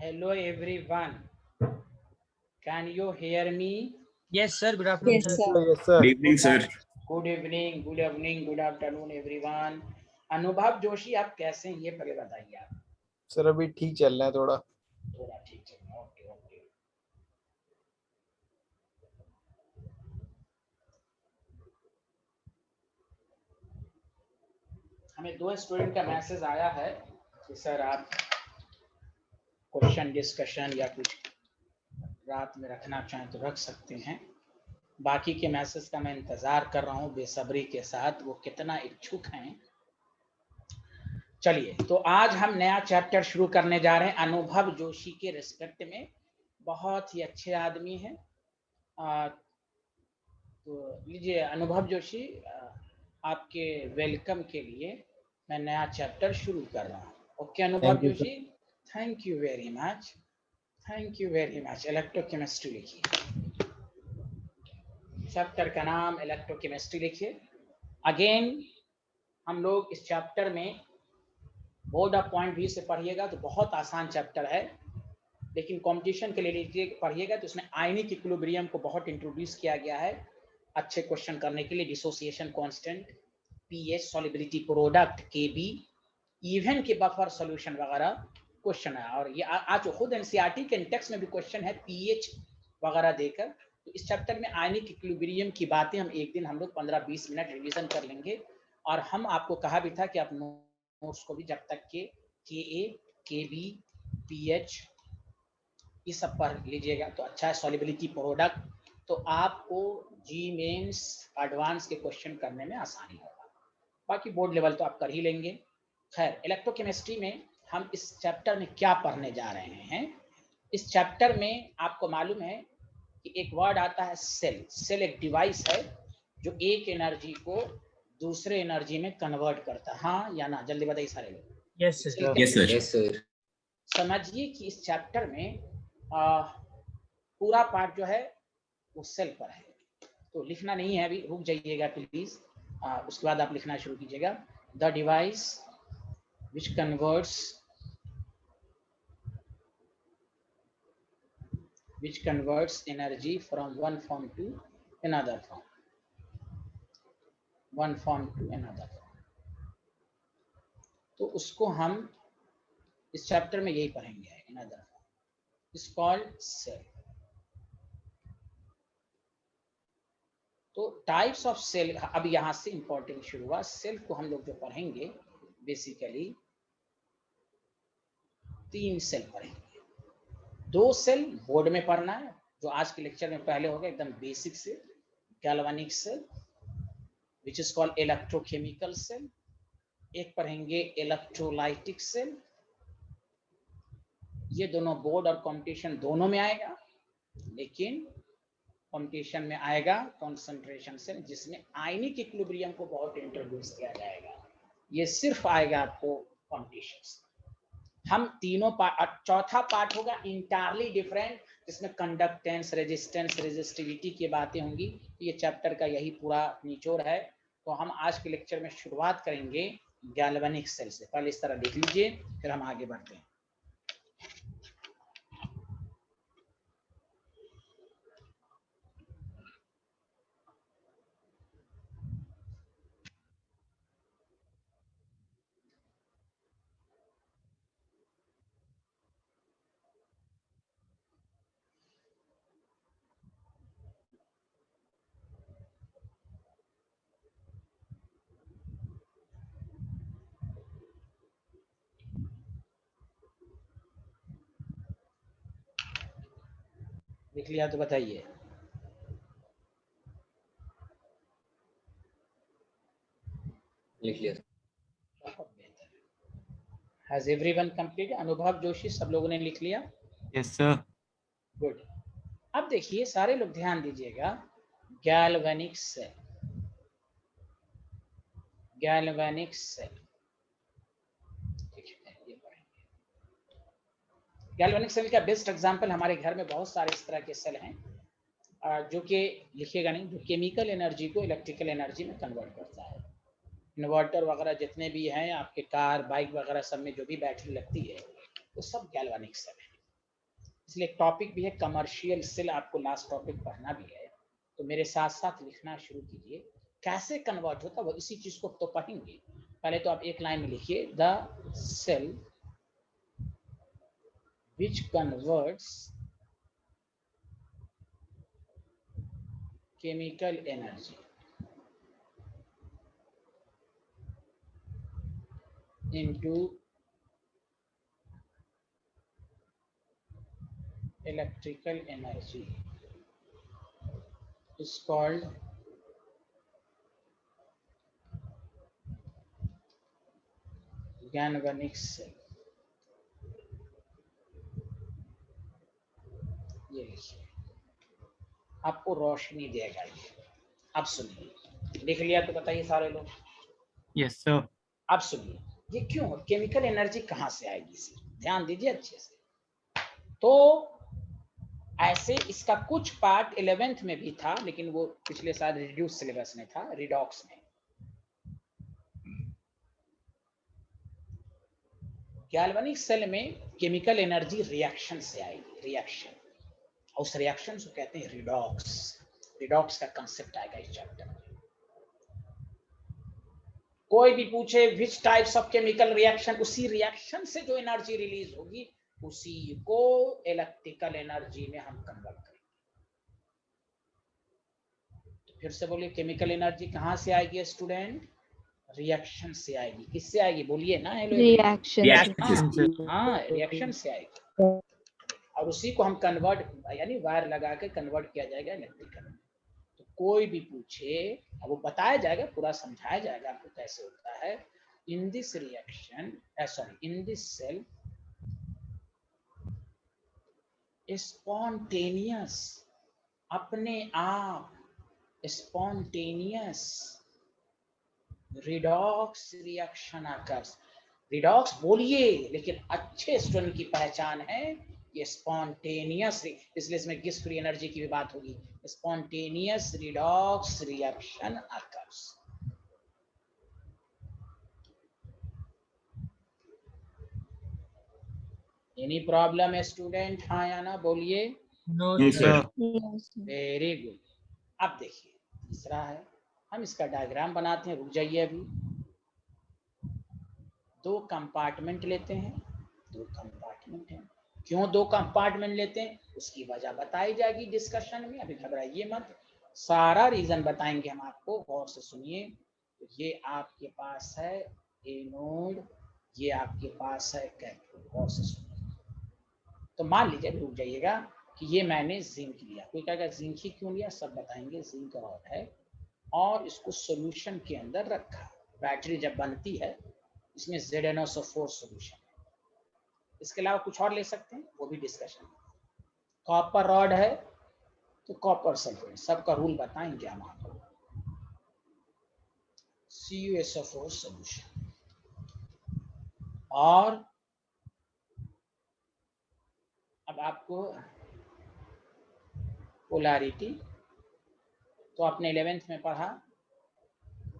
Hello everyone. Can you hear me? Yes, sir. Good afternoon. Yes, sir. Yes, sir. Good evening, sir. Good evening, good evening, good afternoon everyone. अनुभव जोशी आप कैसे हैं ये पहले बताइए आप। सर अभी ठीक चल रहा है थोड़ा ठीक चल रहा है। Okay okay. हमें 2 स्टूडेंट का मैसेज आया है कि सर आप क्वेश्चन डिस्कशन या कुछ रात में रखना चाहें तो रख सकते हैं। बाकी के मैसेज का मैं इंतजार कर रहा हूँ बेसब्री के साथ, वो कितना इच्छुक हैं। चलिए, तो आज हम नया चैप्टर शुरू करने जा रहे हैं अनुभव जोशी के रिस्पेक्ट में। बहुत ही अच्छे आदमी हैं। तो लीजिए अनुभव जोशी, आपके वेलकम के लिए मैं नया चैप्टर शुरू कर रहा हूँ। ओके अनुभव Joshi, thank you very much, thank you very much. Electrochemistry लिखिए, चैप्टर का नाम इलेक्ट्रोकेमिस्ट्री लिखिए। अगेन हम लोग इस चैप्टर में बोर्ड ऑफ पॉइंट व्यू से पढ़िएगा तो बहुत आसान चैप्टर है, लेकिन कंपटीशन के लिए लीजिए पढ़िएगा तो उसमें आयनिक इक्विलिब्रियम को बहुत इंट्रोड्यूस किया गया है अच्छे क्वेश्चन करने के लिए। Dissociation constant, pH, solubility product, Kb, even के बफर सॉल्यूशन वगैरह क्वेश्चन है। और ये आज खुद एनसीईआरटी के टेक्स्ट में भी क्वेश्चन है पीएच वगैरह देकर। तो इस चैप्टर में आयनिक इक्विलिब्रियम की बातें हम एक दिन हम लोग 15-20 मिनट रिवीजन कर लेंगे। और हम आपको कहा भी था कि आप नोट्स को भी जब तक के के केबी, पीएच ये सब पढ़ लीजिएगा तो अच्छा है। सॉल्युबिलिटी प्रोडक्ट तो आपको जी मेंस एडवांस के क्वेश्चन करने में आसानी होगा। बाकी बोर्ड लेवल तो आप कर ही लेंगे। खैर, इलेक्ट्रोकेमिस्ट्री में हम इस चैप्टर में क्या पढ़ने जा रहे हैं। इस चैप्टर में आपको मालूम है कि एक वर्ड आता है सेल। सेल एक डिवाइस है जो एक एनर्जी को दूसरे एनर्जी में कन्वर्ट करता है। हाँ या ना, जल्दी बताइए सारे लोग। Yes, sir. Yes, sir. Yes, sir. समझिए कि इस चैप्टर में पूरा पार्ट जो है वो सेल पर है। तो लिखना नहीं है अभी, रुक जाइएगा प्लीज। उसके बाद आप लिखना शुरू कीजिएगा। The device which converts energy from one form to another form, one form to another form. तो उसको हम इस चैप्टर में यही पढ़ेंगे। Another form is called cell. तो टाइप्स ऑफ सेल, अब यहां से इंपॉर्टेंट शुरू हुआ। सेल को हम लोग जो पढ़ेंगे बेसिकली 3 सेल पढ़ेंगे। 2 सेल बोर्ड में पढ़ना है जो आज के लेक्चर में पहले होगा एकदम बेसिक से। Galvanic cell which is called electrochemical cell. एक पढ़ेंगे इलेक्ट्रोलाइटिक सेल। ये दोनों बोर्ड और कंपटीशन दोनों में आएगा, लेकिन कंपटीशन में आएगा कंसंट्रेशन सेल जिसमें आयनिक इक्विलिब्रियम को बहुत इंट्रोड्यूस किया जाएगा। ये सिर्फ आएगा आपको कंपटीशन से। हम तीनों पार्ट, चौथा पार्ट होगा इंटायरली डिफरेंट जिसमें कंडक्टेंस, रेजिस्टेंस, रेजिस्टिविटी की बातें होंगी। ये चैप्टर का यही पूरा निचोड़ है। तो हम आज के लेक्चर में शुरुआत करेंगे गैल्वेनिक सेल से। पहले इस तरह लिख लीजिए, फिर हम आगे बढ़ते हैं। लिख लिया तो बताइए। लिख लिया। बहुत बेहतर। Has everyone complete? Anubhav Joshi, सब लोगों ने लिख लिया? Yes sir. गुड। अब देखिए सारे लोग ध्यान दीजिएगा। Galvanic cell, galvanic cell, galvanic cell का बेस्ट एग्जांपल हमारे घर में बहुत सारे इस तरह के सेल हैं जो कि लिखिएगा नहीं, जो केमिकल एनर्जी को इलेक्ट्रिकल एनर्जी में कन्वर्ट करता है। इन्वर्टर वगैरह जितने भी हैं आपके कार बाइक वगैरह सब में जो भी बैटरी लगती है वो सब गैल्वेनिक सेल है। इसलिए टॉपिक भी है कमर्शियल सेल, आपको लास्ट टॉपिक पढ़ना भी है, तो मेरे साथ साथ लिखना शुरू कीजिए। कैसे कन्वर्ट होता है वो इसी चीज को तो पढ़ेंगे। पहले तो आप एक लाइन में लिखिए, the cell which converts chemical energy into electrical energy is called galvanic cell। ये लिखिए, आपको रोशनी देगा ये। अब सुनिए, लिख लिया तो बताइए सारे लोग। Yes sir. अब सुनिए, ये क्यों, केमिकल एनर्जी कहाँ से आएगी, इसे ध्यान दीजिए अच्छे से। तो ऐसे इसका कुछ पार्ट 11th में भी था, लेकिन वो पिछले साल रिड्यूस सिलेबस में था, रिडॉक्स में। गैल्वेनिक सेल में केमिकल एनर्जी रिएक्शन से आएगी, रिएक्शन, उस रिएक्शन को कहते हैं रिडॉक्स। रिडॉक्स का कंसेप्ट आएगा इस चैप्टर में। कोई भी पूछे which types of chemical reaction, उसी रिएक्शन से जो एनर्जी रिलीज होगी उसी को इलेक्ट्रिकल एनर्जी में हम कन्वर्ट करेंगे। तो फिर से बोलिए, केमिकल एनर्जी कहां से आएगी स्टूडेंट? रिएक्शन से आएगी। किससे आएगी बोलिए ना, हेलो रिएक्शन हाँ रिएक्शन से आएगी, और उसी को हम कन्वर्ट यानी वायर लगा के कन्वर्ट किया जाएगा इलेक्ट्रिकल में। तो कोई भी पूछे, अब वो बताया जाएगा, पूरा समझाया जाएगा आपको कैसे होता है। In this reaction, sorry, in this cell spontaneous, अपने आप spontaneous redox reaction occurs. Redox बोलिए, लेकिन अच्छे स्टूडेंट की पहचान है ये स्पॉन्टेनियस, इसलिए इसमें गिस फ्री एनर्जी की भी बात होगी। Spontaneous redox reaction occurs. Any problem है स्टूडेंट, हाँ या ना बोलिए। Yes sir. Very good. अब देखिए तीसरा है, हम इसका डायग्राम बनाते हैं, रुक जाइए अभी। दो कंपार्टमेंट लेते हैं, दो कंपार्टमेंट हैं। क्यों दो कंपार्टमेंट लेते हैं उसकी वजह बताई जाएगी डिस्कशन में, अभी घबराइए मत, सारा रीजन बताएंगे हम आपको, गौर से सुनिए। तो ये आपके पास है एनोड, ये आपके पास है कैथोड, गौर से सुनिए। तो मान लीजिए, रुक जाइएगा, कि ये मैंने जिंक लिया, कोई कहेगा जिंक ही क्यों लिया, सब बताएंगे। जिंक रॉड है और इसको सॉल्यूशन के अंदर रखा, बैटरी जब बनती है इसमें ZnO4 सॉल्यूशन है, इसके अलावा कुछ और ले सकते हैं, वो भी डिस्कशन। कॉपर रॉड है तो कॉपर सल्फेट, सबका रूल बताएंगे हम आपको। CuSO4 सॉल्यूशन, और अब आपको पोलैरिटी, तो आपने 11th में पढ़ा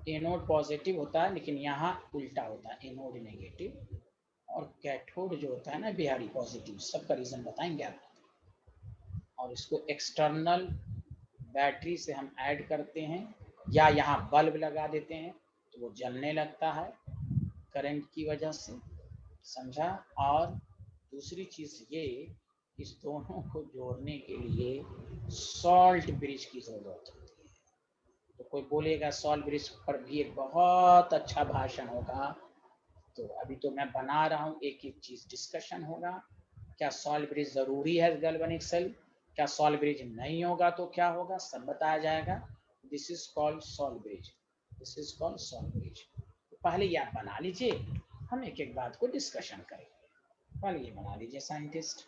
एनोड पॉजिटिव होता है, लेकिन यहाँ उल्टा होता है, एनोड नेगेटिव, और कैथोड जो होता है ना बिहारी पॉजिटिव, सबका रीजन बताएंगे आपको। और इसको एक्सटर्नल बैटरी से हम ऐड करते हैं, या यहाँ बल्ब लगा देते हैं तो वो जलने लगता है करंट की वजह से, समझा। और दूसरी चीज ये, इस दोनों को जोड़ने के लिए सॉल्ट ब्रिज की जरूरत होती है। तो कोई बोलेगा सॉल्ट ब्रिज पर भी एक बहुत अच्छा भाषण होगा, तो अभी तो मैं बना रहा हूँ, एक एक चीज डिस्कशन होगा। क्या सॉल्ट ब्रिज जरूरी है गैल्वेनिक सेल, क्या सॉल्ट ब्रिज नहीं होगा तो क्या होगा, सब बताया जाएगा। This is called salt bridge, this is called salt bridge. तो पहले ये आप बना लीजिए, हम एक एक बात को डिस्कशन करेंगे। पहले ये बना लीजिए scientist.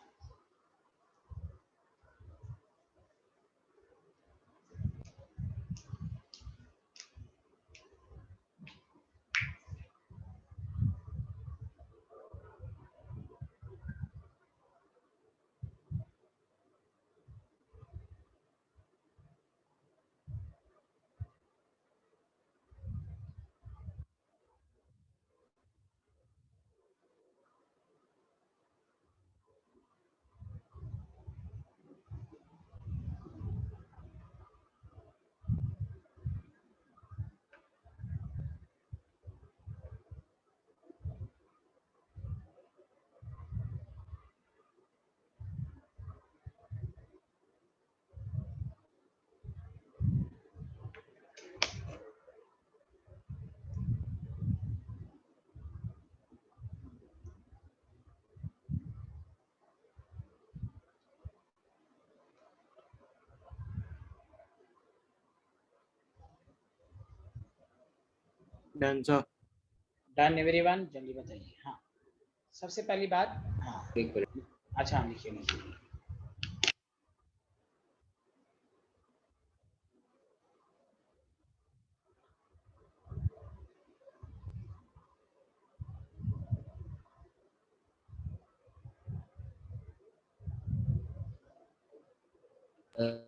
Done, sir. Done everyone, जल्दी बताइए। हाँ, सबसे पहली बात, हाँ एक मिनट। अच्छा हाँ, लिखिए लिखिए।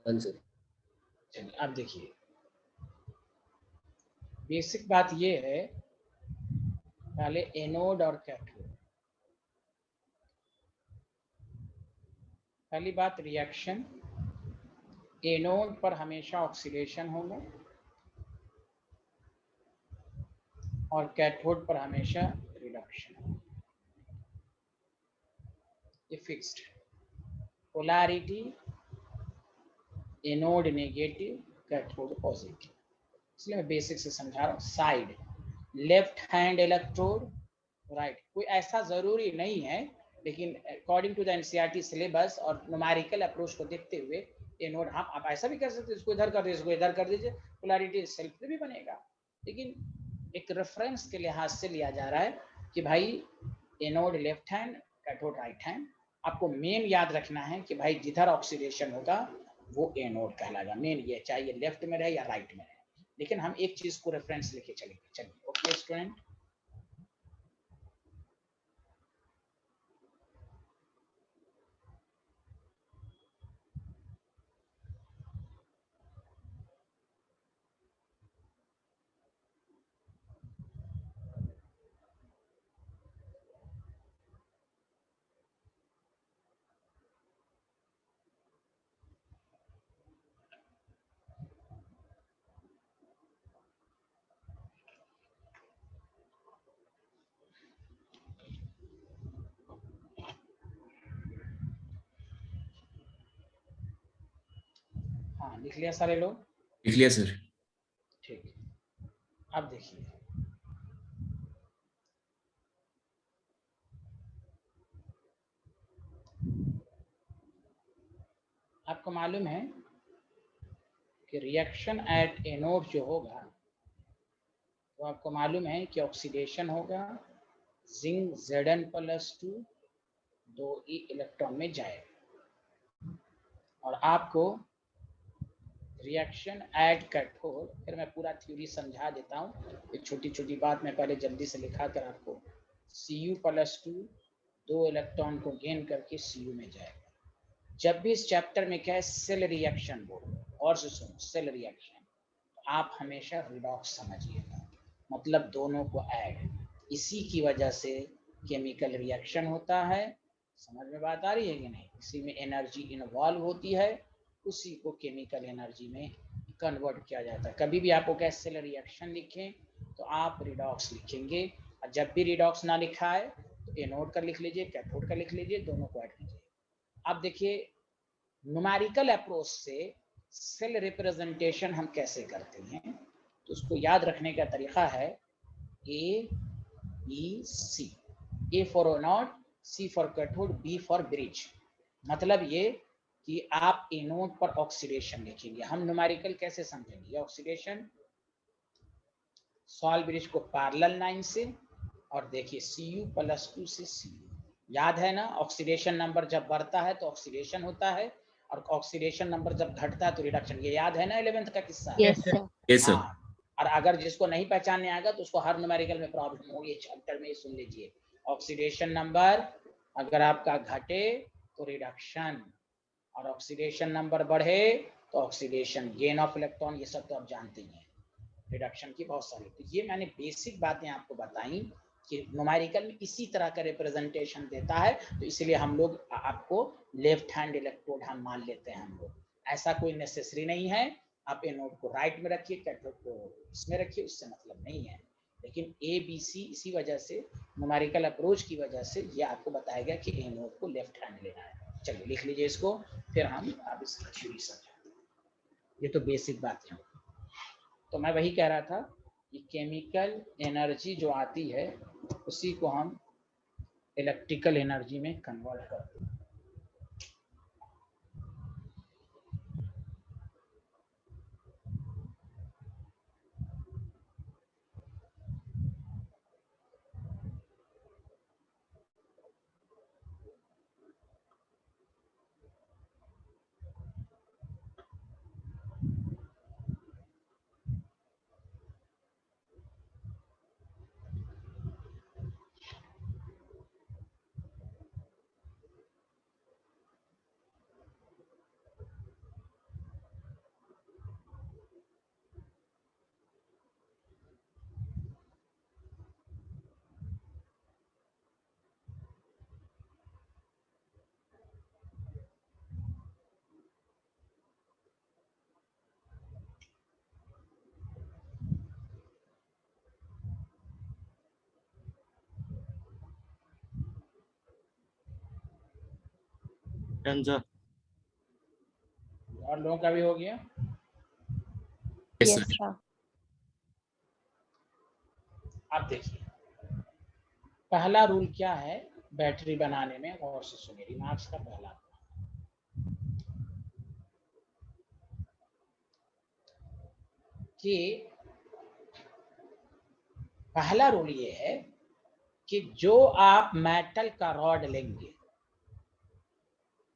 आंसर। चलिए अब देखिए, बेसिक बात ये है, पहले एनोड और कैथोड। पहली बात, रिएक्शन, एनोड पर हमेशा ऑक्सीडेशन होगा और कैथोड पर हमेशा रिडक्शन होगा। ये fixed polarity, anode negative, cathode positive. इसलिए मैं बेसिक से समझा रहा हूँ। Side, left hand electrode, right. कोई ऐसा जरूरी नहीं है, लेकिन according to the NCERT syllabus और न्यूमेरिकल अप्रोच को देखते हुए एनोड, आप ऐसा भी कर सकते हैं, इसको इधर कर दीजिए, इसको इधर कर दीजिए, पोलैरिटी सेल्फ भी बनेगा। लेकिन एक रेफरेंस के लिहाज से लिया जा रहा है कि भाई anode left hand, cathode right hand. आपको मेन याद रखना है कि भाई जिधर ऑक्सीडेशन होगा वो एनोड कहलाएगा। मेन ये, चाहे ये लेफ्ट में रहे या राइट में रहे, लेकिन हम एक चीज को रेफरेंस लेके चलेंगे। चलिए, ओके स्टूडेंट। हाँ, लिख लिया सारे लोग? लिख लिया सर। ठीक है, अब देखिए, आपको मालूम है कि रिएक्शन एट एनोड जो होगा, तो आपको मालूम है कि ऑक्सीडेशन होगा, जिंक Zn+2 2 इलेक्ट्रॉन में जाएगा। और आपको रिएक्शन एट कैथोड, फिर मैं पूरा थ्योरी समझा देता हूँ, एक छोटी छोटी बात मैं पहले जल्दी से लिखा कर आपको। Cu+2 2 इलेक्ट्रॉन को गेन करके Cu में जाएगा। जब भी इस चैप्टर में क्या है, सेल रिएक्शन बोलो, और से सुनो, सेल रिएक्शन, आप हमेशा रिडॉक्स समझिएगा, मतलब दोनों को ऐड। इसी की वजह से केमिकल रिएक्शन होता है। समझ में बात आ रही है कि नहीं? इसी में एनर्जी इन्वॉल्व होती है, उसी को केमिकल एनर्जी में कन्वर्ट किया जाता है। कभी भी आपको क्या सेल रिएक्शन लिखें तो आप रिडॉक्स लिखेंगे, और जब भी रिडॉक्स ना लिखा है तो एनोड का लिख लीजिए, कैथोड का लिख लीजिए, दोनों को ऐड कीजिए। अब देखिए, न्यूमेरिकल अप्रोच से सेल रिप्रेजेंटेशन हम कैसे करते हैं, तो उसको याद रखने का तरीका है A B C। A for anode, C for cathode, B for bridge. मतलब ये कि आप एनोड पर ऑक्सीडेशन लिखेंगे। हम न्यूमेरिकल कैसे समझेंगे ऑक्सीडेशन? सॉल्व ब्रिज को पैरेलल लाइन से, और देखिए Cu+2 से Cu, याद है ना? ऑक्सीडेशन नंबर जब बढ़ता है तो ऑक्सीडेशन होता है, और ऑक्सीडेशन नंबर जब घटता है तो रिडक्शन। ये याद है ना 11th का किस्सा? Yes, sir. Yes sir. हाँ, और अगर जिसको नहीं पहचानने आएगा तो उसको हर न्यूमेरिकल में प्रॉब्लम होगी, चैप्टर में सुन लीजिए। ऑक्सीडेशन नंबर अगर आपका घटे तो रिडक्शन, और ऑक्सीडेशन नंबर बढ़े तो ऑक्सीडेशन, गेन ऑफ इलेक्ट्रॉन, ये सब तो आप जानते ही हैं। रिडक्शन की बहुत सारी, तो ये मैंने बेसिक बातें आपको बताई कि न्यूमेरिकल में इसी तरह का रिप्रेजेंटेशन देता है, तो इसलिए हम लोग आपको लेफ्ट हैंड इलेक्ट्रोड हम मान लेते हैं। हम लोग, ऐसा कोई नेसेसरी नहीं है। आप एनोड को राइट में रखिए, कैथोड को इसमें रखिए, उससे मतलब नहीं है। लेकिन ए बी सी इसी वजह से, न्यूमेरिकल अप्रोच की वजह से ये आपको बताया गया कि एनोड को लेफ्ट हैंड लेना है। चलिए लिख लीजिए इसको, फिर हम अब इसकी थ्योरी समझाते हैं। ये तो बेसिक बात है। तो मैं वही कह रहा था कि केमिकल एनर्जी जो आती है उसी को हम इलेक्ट्रिकल एनर्जी में कन्वर्ट करते हैं। Done, sir. और लोगों का भी हो गया? Yes, Yes, sir. sir. आप देखिए, पहला रूल क्या है बैटरी बनाने में, गौर से सुनिए। रिमार्क्स का पहला कि पहला रूल ये है कि जो आप मेटल का रॉड लेंगे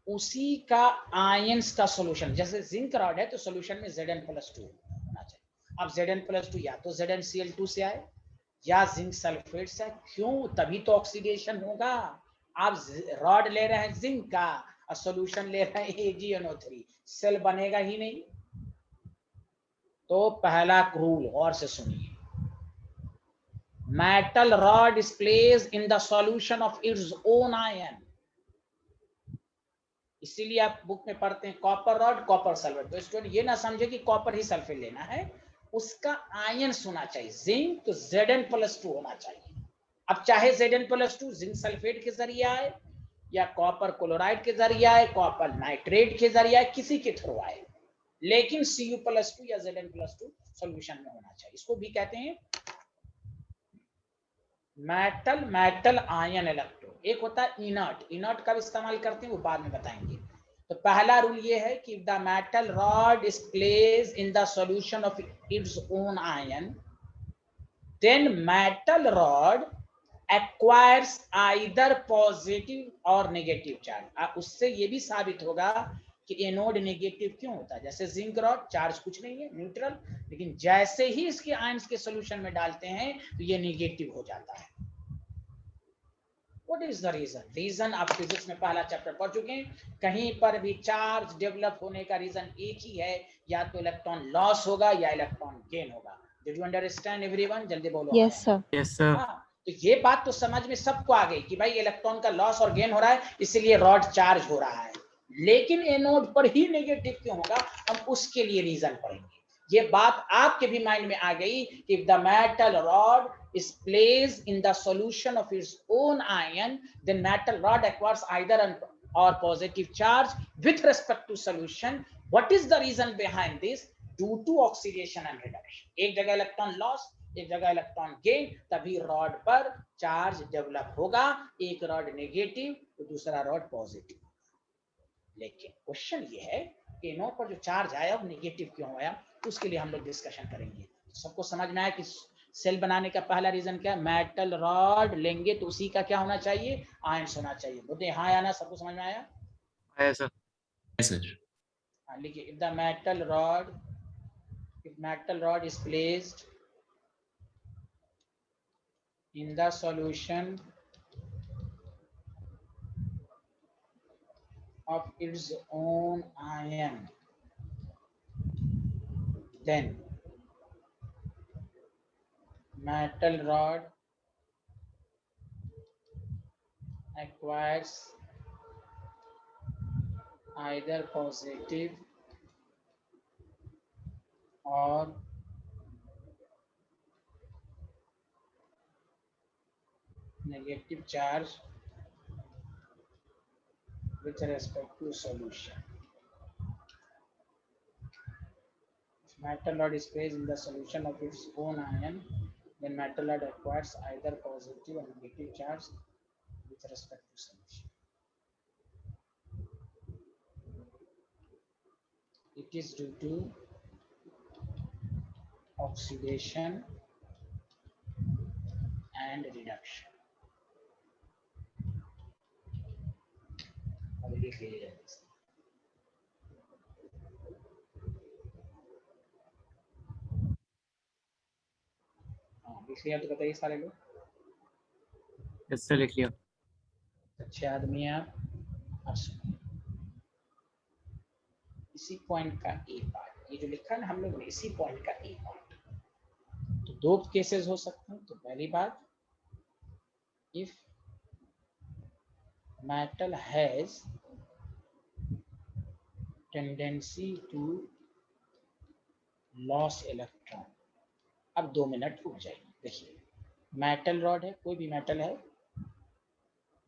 उसी का आयंस का सॉल्यूशन, जैसे जिंक रॉड है तो सॉल्यूशन में Zn+2 होना चाहिए। अब Zn+2 या तो ZnCl2 से आए या जिंक सल्फेट से। क्यों? तभी तो ऑक्सीडेशन होगा। आप रॉड ले रहे हैं जिंक का और सॉल्यूशन ले रहे हैं AgNO3, सेल बनेगा ही नहीं। तो पहला रूल और से सुनिए, metal rod is placed in the solution of its own ion। इसीलिए आप बुक में पढ़ते हैं कॉपर रॉड कॉपर सल्फेट। तो स्टूडेंट ये ना समझे कि कॉपर ही सल्फेट लेना है, उसका आयन होना चाहिए। जिंक तो Zn+2 होना चाहिए। अब चाहे Zn+2 जिंक सल्फेट के जरिए आए या कॉपर क्लोराइड के जरिए आए, कॉपर नाइट्रेट के जरिए आए, किसी के थ्रू आए, लेकिन Cu+2 या Zn+2 सॉल्यूशन में होना चाहिए। इसको भी कहते हैं मेटल आयन इलेक्ट्रोड। एक होता है इनर्ट का भी इस्तेमाल करते हैं, वो बाद में बताएंगे। तो पहला रूल ये है कि the metal rod is placed in the solution of its own ion, then metal rod acquires either positive और नेगेटिव चार्ज। उससे ये भी साबित होगा कि एनोड नेगेटिव क्यों होता है। जैसे जिंक रॉड चार्ज कुछ नहीं है, न्यूट्रल, लेकिन जैसे ही इसके आयंस के सॉल्यूशन में डालते हैं तो ये नेगेटिव हो जाता है। What is the reason? Reason आप फिजिक्स में पहला चैप्टर पढ़ चुके हैं। कहीं पर भी चार्ज डेवलप होने का रीजन एक ही है, या तो इलेक्ट्रॉन लॉस होगा या इलेक्ट्रॉन गेन होगा। Did you understand everyone? जल्दी बोलो। Yes, sir. Yes, sir. हाँ, तो ये बात तो समझ में सबको आ गई कि भाई इलेक्ट्रॉन का लॉस और गेन हो रहा है, इसलिए रॉड चार्ज हो रहा है। लेकिन एनोड पर ही नेगेटिव क्यों होगा, हम उसके लिए रीजन पढ़ेंगे। ये बात आपके भी माइंड में आ गई कि the metal rod is placed in the solution of its own ion, then metal rod acquires either an or positive charge with respect to solution. What is the reason behind this? Due to oxidation and reduction. एक जगह electron loss, एक जगह electron gain, तभी rod पर charge develop होगा। एक rod negative तो दूसरा रॉड पॉजिटिव। लेकिन क्वेश्चन ये है कि एनोड पर जो चार्ज आया वो नेगेटिव क्यों आया, तो उसके लिए हम लोग डिस्कशन करेंगे। सबको समझ में आया कि सेल बनाने का पहला रीजन क्या है? मेटल रॉड लेंगे तो उसी का क्या होना चाहिए? आयंस होना चाहिए। बोलते हाँ या ना, सबको समझ में आया? Yes, sir. Yes, sir. हाँ लिखिए, if the metal rod is placed in the solution of its own ion, then metal rod acquires either positive or negative charge with respect to solution. If metal rod is placed in the solution of its own ion, then metal rod acquires either positive or negative charge with respect to solution. It is due to oxidation and reduction. लिख लिया तो बताइए सारे लोग। Yes, sir. लिख लिया। अच्छे आदमी हैं आप। अब सुनिए, इसी पॉइंट का ए पार्ट, ये जो लिखा है ना हम लोग ने, इसी पॉइंट का ए पार्ट। तो दो केसेस हो सकते हैं। तो पहली बात, if metal has tendency to lose electron। अब 2 मिनट रुक जाइए। देखिए, मेटल रॉड है, कोई भी मेटल है,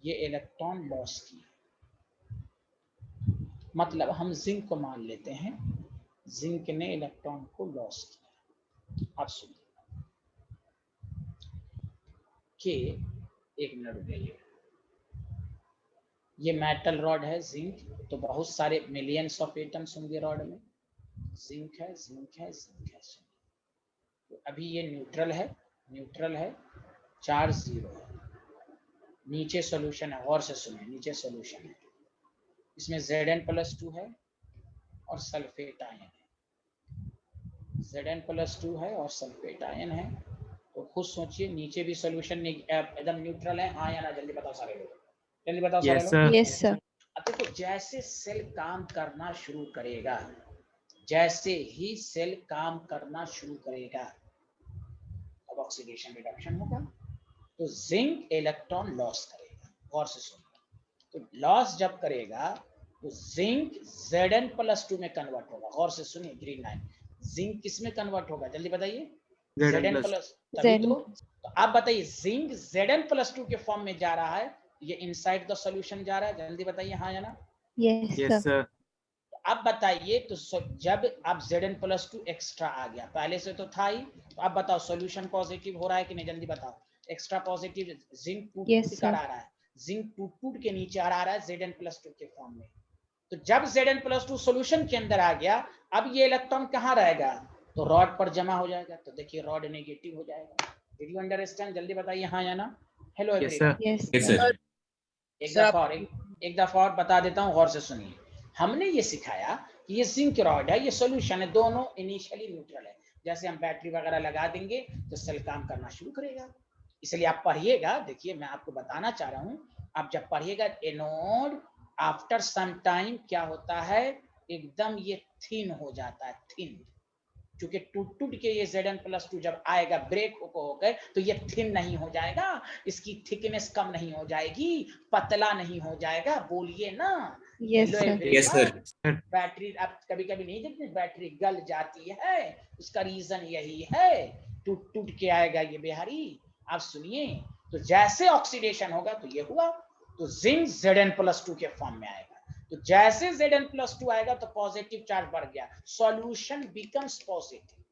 ये इलेक्ट्रॉन लॉस की, मतलब हम जिंक को मान लेते हैं, जिंक ने इलेक्ट्रॉन को लॉस किया। अब सुनिए कि एक मिनट रुकिए, ये मेटल रॉड है जिंक, तो बहुत सारे मिलियंस ऑफ एटम्स होंगे रॉड में। जिंक है, जिंक है, जिंक है। तो अभी ये न्यूट्रल है, न्यूट्रल है, चार्ज 0 है। नीचे सॉल्यूशन है, गौर से सुनिए, नीचे सॉल्यूशन है, इसमें Zn+2 है और सल्फेट आयन है। Zn+2 है और सल्फेट आयन है। तो खुद सोचिए, नीचे भी सॉल्यूशन एकदम न्यूट्रल है। हाँ या ना, जल्दी बताओ सारे लोग, जल्दी बताओ सारे Yes, लोग। sir. Yes, sir. अब देखो, जैसे सेल काम करना शुरू करेगा, जैसे ही सेल काम करना शुरू करेगा, अब ऑक्सीडेशन रिडक्शन होगा, तो जिंक इलेक्ट्रॉन लॉस करेगा। गौर से सुनिए, तो लॉस जब करेगा तो जिंक Zn+2 में कन्वर्ट होगा। गौर से सुनिए, ग्रीन लाइन, जिंक किस में कन्वर्ट होगा, जल्दी बताइए। Zn+. तभी Zn. तो आप बताइए, जिंक Zn+2 के फॉर्म में जा रहा है, ये इनसाइड द सॉल्यूशन जा रहा है, जल्दी बताइए हाँ या ना। Yes, sir. Yes, sir. अब बताइए, तो जब अब Zn+2 एक्स्ट्रा आ गया, पहले से तो था ही, तो अब बताओ सॉल्यूशन पॉजिटिव हो रहा है कि नहीं, जल्दी बताओ। एक्स्ट्रा पॉजिटिव, जिंक टूट Yes, कर sir. आ रहा है, जिंक टूट के नीचे आ रहा है Zn+2 के फॉर्म में। तो जब Zn+2 सॉल्यूशन के अंदर आ गया, अब ये इलेक्ट्रॉन कहाँ रहेगा, तो रॉड पर जमा हो जाएगा। तो देखिए रॉड नेगेटिव हो जाएगा। डिड यू अंडरस्टैंड, जल्दी बताइए हाँ या ना। Hello Yes, everyone. sir. Yes. Yes, sir. एक दफा और एक दफा और बता देता हूँ, गौर से सुनिए। हमने ये सिखाया कि ये जिंक रॉड है, ये सॉल्यूशन है, दोनों इनिशियली न्यूट्रल है। जैसे हम बैटरी वगैरह लगा देंगे तो सेल काम करना शुरू करेगा। इसलिए आप पढ़िएगा, देखिए मैं आपको बताना चाह रहा हूँ, आप जब पढ़िएगा एनोड, आफ्टर सम टाइम क्या होता है, एकदम ये थिन हो जाता है, थिन। क्योंकि टूट के ये Zn+2 जब आएगा ब्रेक होकर, तो ये थिन नहीं हो जाएगा, इसकी थिकनेस कम नहीं हो जाएगी, पतला नहीं हो जाएगा। बोलिए ना। Yes, hello sir. Yes, everyone. sir. Battery आप कभी कभी नहीं देखते, बैटरी गल जाती है, उसका रीजन यही है, टूट के आएगा ये बिहारी। आप सुनिए, तो जैसे ऑक्सीडेशन होगा तो ये हुआ, तो जिंक Zn+2 के फॉर्म में आएगा। तो जैसे Zn+2 आएगा तो पॉजिटिव चार्ज बढ़ गया, सॉल्यूशन बिकम्स पॉजिटिव।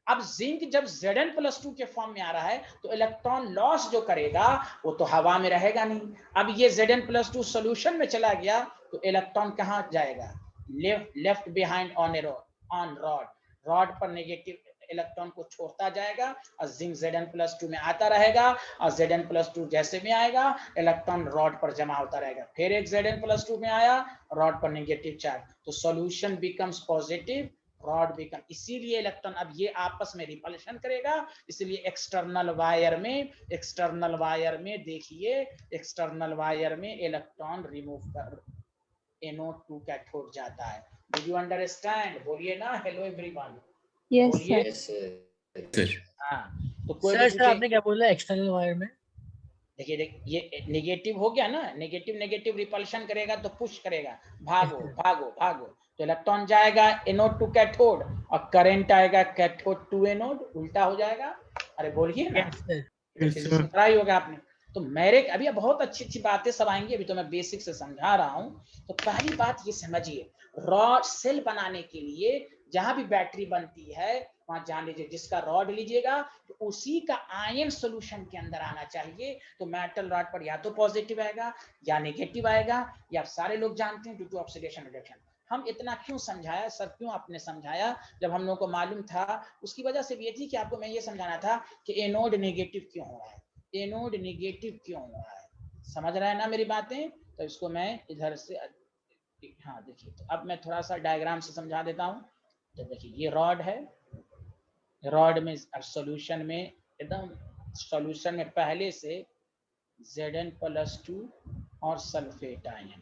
अब जिंक जब Zn+2 के फॉर्म में आ रहा है, तो इलेक्ट्रॉन लॉस जो करेगा वो तो हवा में रहेगा नहीं। अब ये Zn+2 सॉल्यूशन में चला गया, तो इलेक्ट्रॉन कहाँ जाएगा, left behind on rod, rod पर नेगेटिव इलेक्ट्रॉन को छोड़ता जाएगा और जिंक Zn+2 में आता रहेगा, और Zn+2 जैसे में आएगा, इलेक्ट्रॉन रॉड पर जमा होता रहेगा। फिर एक Zn+2 में आया, रॉड पर नेगेटिव चार्ज, तो solution becomes positive, rod become, इसीलिए इलेक्ट्रॉन अब ये आपस में रिपल्शन करेगा। इसलिए एक्सटर्नल वायर में देखिए, एक्सटर्नल वायर में इलेक्ट्रॉन रिमूव कर NO2 कैथोड जाता है। डू यू अंडरस्टैंड, बोलिए ना हेलो एवरीवन। Yes, बोलिए। sir. Yes, sir. Sir. हाँ, तो कोई सर भी सर आपने क्या बोला एक्सटर्नल वायर में? देखिए ये नेगेटिव हो गया ना, नेगेटिव रिपल्शन करेगा तो पुश करेगा, भागो, तो इलेक्ट्रॉन जाएगा NO2 कैथोड और करंट आएगा कैथोड टू एनोड, उल्टा हो जाएगा। अरे बोलिए ना, Yes, sir. Yes, physics sir. में पढ़ाई होगा आपने। तो मेरे अभी बहुत अच्छी बातें सब आएंगी, अभी तो मैं बेसिक से समझा रहा हूँ। तो पहली बात ये समझिए, रॉड सेल बनाने के लिए जहां भी बैटरी बनती है, वहां जान लीजिए जिसका रॉड लीजिएगा तो उसी का आयन सॉल्यूशन के अंदर आना चाहिए। तो मेटल रॉड पर या तो पॉजिटिव आएगा या नेगेटिव आएगा, या आप सारे लोग जानते हैं ड्यू टू ऑक्सीडेशन रिडक्शन। हम इतना क्यों समझाया सर, क्यों आपने समझाया, जब हम लोगों को मालूम था, उसकी वजह से ये थी कि आपको मैं ये समझाना था कि एनोड नेगेटिव क्यों हो रहा है, एनोड नेगेटिव क्यों हो रहा है। समझ रहा है ना मेरी बातें। तो इसको मैं इधर से, हाँ देखिए, तो अब मैं थोड़ा सा डायग्राम से समझा देता हूँ। तो देखिए ये रॉड है, रॉड में अब सॉल्यूशन में, एकदम सॉल्यूशन में पहले से Zn+2 और सल्फेट आयन है।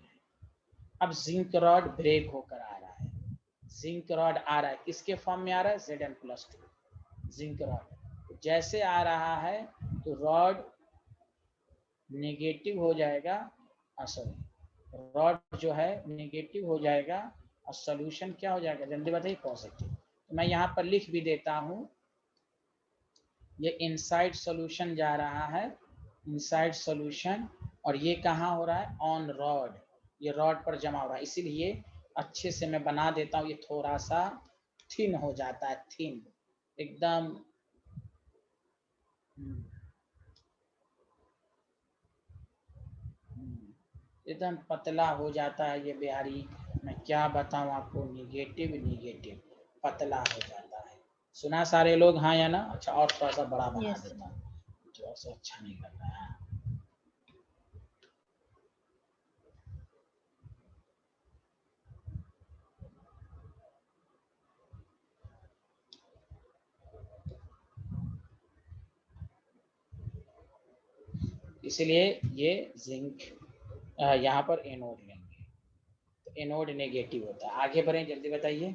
अब जिंक रॉड ब्रेक होकर आ रहा है, जिंक रॉड आ रहा है, किसके फॉर्म में आ रहा है, Zn+2 जिंक रॉड। जैसे आ रहा है तो रॉड नेगेटिव हो जाएगा, सॉरी रॉड जो है नेगेटिव हो जाएगा और सॉल्यूशन क्या हो जाएगा, जल्दी बताइए, पॉजिटिव। तो मैं यहाँ पर लिख भी देता हूँ, ये इनसाइड सॉल्यूशन जा रहा है, इनसाइड सॉल्यूशन, और ये कहाँ हो रहा है, ऑन रॉड, ये रॉड पर जमा हो रहा है। इसीलिए अच्छे से मैं बना देता हूँ, ये थोड़ा सा थिन हो जाता है, थिन एकदम एकदम पतला हो जाता है ये बिहारी। मैं क्या बताऊं आपको, निगेटिव पतला हो जाता है। सुना सारे लोग हाँ या ना? अच्छा, और थोड़ा सा बड़ा बना Yes. देता हूं, थोड़ा सा अच्छा नहीं लग रहा है। इसलिए ये जिंक यहाँ पर एनोड लेंगे, तो एनोड नेगेटिव होता है। आगे बढ़ें, जल्दी बताइए।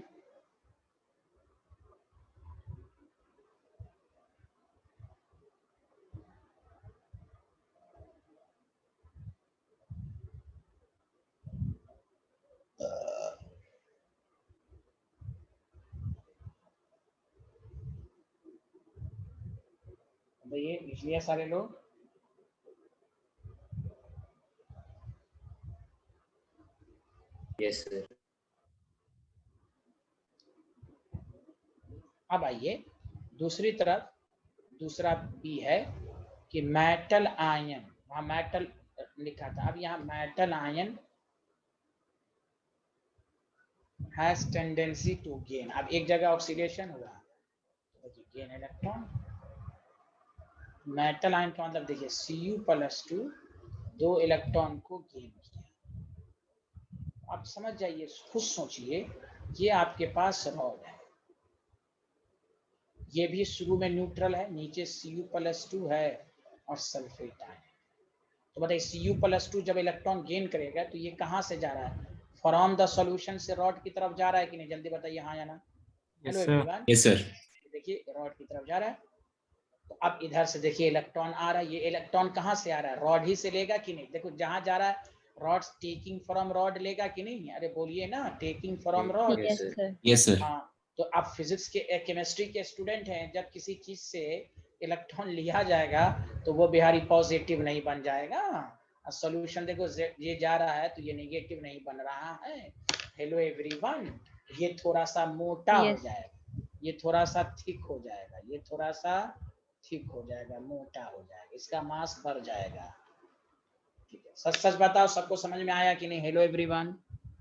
बताइए, लिख लिया सारे लोग? Yes, sir. अब आइए दूसरी तरफ, दूसरा बी है कि मेटल आयन, वहां मेटल लिखा था, अब यहाँ metal ion has tendency to gain. अब एक जगह ऑक्सीडेशन हुआ, तो गेन इलेक्ट्रॉन। मेटल आयन का मतलब देखिए Cu+2 2 इलेक्ट्रॉन को गेन किया। आप समझ जाइए, खुद सोचिए, ये आपके पास रॉड है, ये भी शुरू में न्यूट्रल है, नीचे Cu+2 है और सल्फेट आयन। तो बताइए Cu+2 जब इलेक्ट्रॉन गेन करेगा तो ये कहाँ से जा रहा है? फ्रॉम द सॉल्यूशन से रॉड की तरफ जा रहा है कि नहीं? जल्दी बताइए हाँ या ना। Hello everyone, Yes, sir. देखिए रॉड की तरफ जा रहा है। तो अब इधर से देखिए इलेक्ट्रॉन आ रहा है, ये इलेक्ट्रॉन कहाँ से आ रहा है? रॉड ही से लेगा कि नहीं? देखो जहां जा रहा है रॉड टेकिंग फ्रॉम रॉड लेगा कि नहीं? अरे बोलिए ना, taking from rod. Yes, Yes, sir. sir. Yes, sir. हाँ, तो आप फिजिक्स के केमिस्ट्री के स्टूडेंट हैं, जब किसी चीज से इलेक्ट्रॉन लिया जाएगा तो वो बिहारी पॉजिटिव नहीं बन जाएगा। सॉल्यूशन देखो ये जा रहा है तो ये नेगेटिव नहीं बन रहा है। हेलो एवरीवन, ये थोड़ा सा मोटा हो Yes. जाएगा, ये थोड़ा सा थिक हो जाएगा, ये थोड़ा सा थिक हो जाएगा, मोटा हो जाएगा, इसका मास बढ़ जाएगा। ठीक है, सच सच बताओ, सबको समझ में आया कि नहीं? Hello everyone.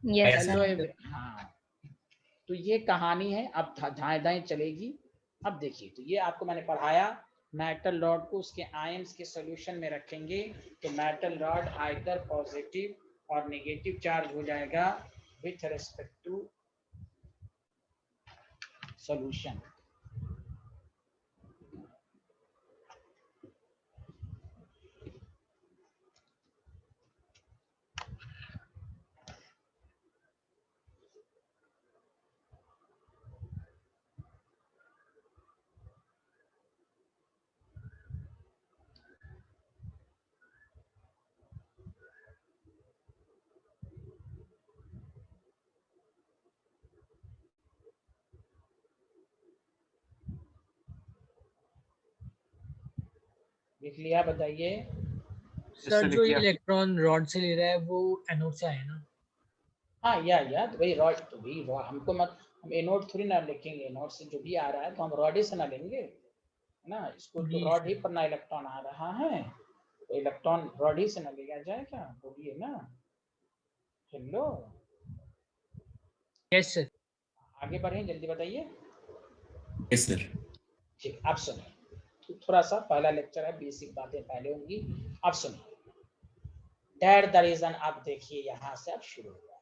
Yes, Yes, hello sir. हाँ, तो ये कहानी है, अब दाएं दाएं चलेगी। अब देखिए, तो ये आपको मैंने पढ़ाया, मेटल रॉड को उसके आयंस के सॉल्यूशन में रखेंगे तो मेटल रॉड आइदर पॉजिटिव और नेगेटिव चार्ज हो जाएगा विथ रिस्पेक्ट टू सॉल्यूशन। लिख लिया? बताइए। सर लिख जो लिया। इलेक्ट्रॉन रॉड से ले रहा है वो एनोड से आए ना? हाँ या तो भाई रॉड, तो भाई हमको मत, हम एनोड थोड़ी ना लिखेंगे, एनोड से जो भी आ रहा है तो हम रॉड ही से ना लेंगे, है ना? इसको तो जी रॉड ही सर। पर ना इलेक्ट्रॉन आ रहा है, तो इलेक्ट्रॉन रॉड ही से ना लिया जाए क्या? बोलिए ना। Hello, yes sir. आगे बढ़े, जल्दी बताइए। Yes, sir. ठीक, अब सुनिए, तो थोड़ा सा पहला लेक्चर है, बेसिक बातें पहले होंगी। अब सुनिए, दैट द रीजन। अब देखिए यहाँ से अब शुरू हुआ,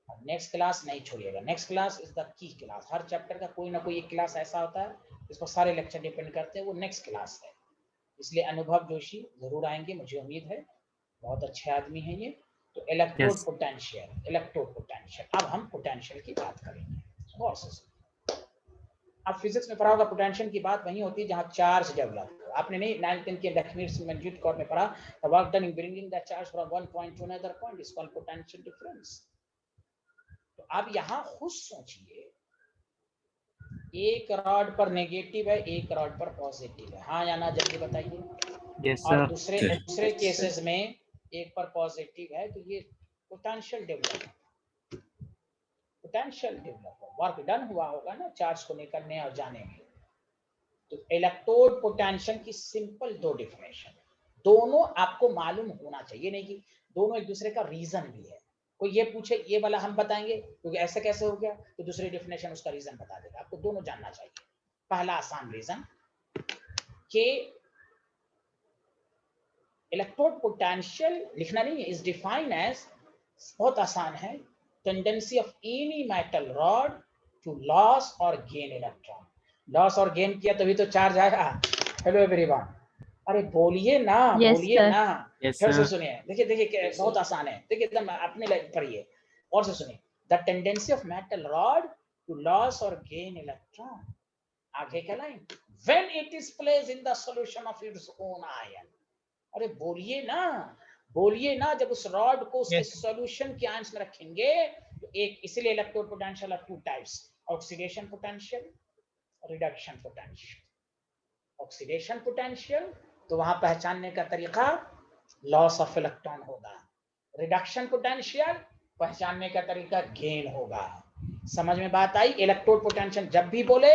अब नेक्स्ट क्लास नहीं छोड़िएगा, next class is the key class. हर चैप्टर का कोई ना कोई एक क्लास ऐसा होता है जिसको सारे लेक्चर डिपेंड करते हैं, वो नेक्स्ट क्लास है। इसलिए अनुभव जोशी जरूर आएंगे, मुझे उम्मीद है, बहुत अच्छे आदमी हैं ये। तो electrode Yes. Potential, electrode potential, अब हम पोटेंशियल की बात करेंगे गौर से। अब फिजिक्स में पढ़ा होगा, पोटेंशियल की बात वही होती है जहां चार्ज डेवलप हो। आपने नहीं 9th 10th के लक्ष्मी कौर में पढ़ा, the work done in bringing the charge from one point two another point is called potential difference. तो अब यहाँ खुद सोचिए, एक रॉड पर नेगेटिव है, एक रॉड पर पॉजिटिव है, हाँ या ना? जल्दी बताइए। Yes, और sir. दूसरे Yes, केसेस में एक पर पॉजिटिव है, तो ये potential develop. Potential develop work done हुआ होगा ना चार्ज को निकलने और जाने में। तो इलेक्ट्रोड पोटेंशियल की सिंपल दो डेफिनेशन, दोनों आपको मालूम होना चाहिए, नहीं कि दोनों एक दूसरे का रीजन भी है। कोई ये पूछे ये वाला हम बताएंगे क्योंकि ऐसे कैसे हो गया, तो दूसरी डेफिनेशन उसका रीजन बता देगा। आपको दोनों जानना चाहिए। पहला आसान रीजन कि इलेक्ट्रोड पोटेंशियल लिखना नहीं है, इज डिफाइंड एज, बहुत आसान है, tendency of any metal rod to loss और गेन इलेक्ट्रॉन। लॉस और गेन किया तभी तो चार्ज आएगा। हेलो एवरीवन, अरे बोलिए ना, Yes, बोलिए sir. ना। Yes, फिर से sir. सुनिए, देखिए देखिए Yes, बहुत sir. आसान है, देखिए एकदम अपने पढ़िए और से सुनिए। The tendency of metal rod to loss और गेन इलेक्ट्रॉन, आगे क्या line, when it is placed in the solution of its own ion. अरे बोलिए ना, बोलिए ना। जब उस रॉड को उसके Yes. सॉल्यूशन के आयंस में रखेंगे तो एक, इसीलिए electrode potential of two types, oxidation potential, reduction potential. Oxidation potential तो वहां पहचानने का तरीका लॉस ऑफ इलेक्ट्रॉन होगा, रिडक्शन पोटेंशियल पहचानने का तरीका गेन होगा। समझ में बात आई? इलेक्ट्रोड पोटेंशियल जब भी बोले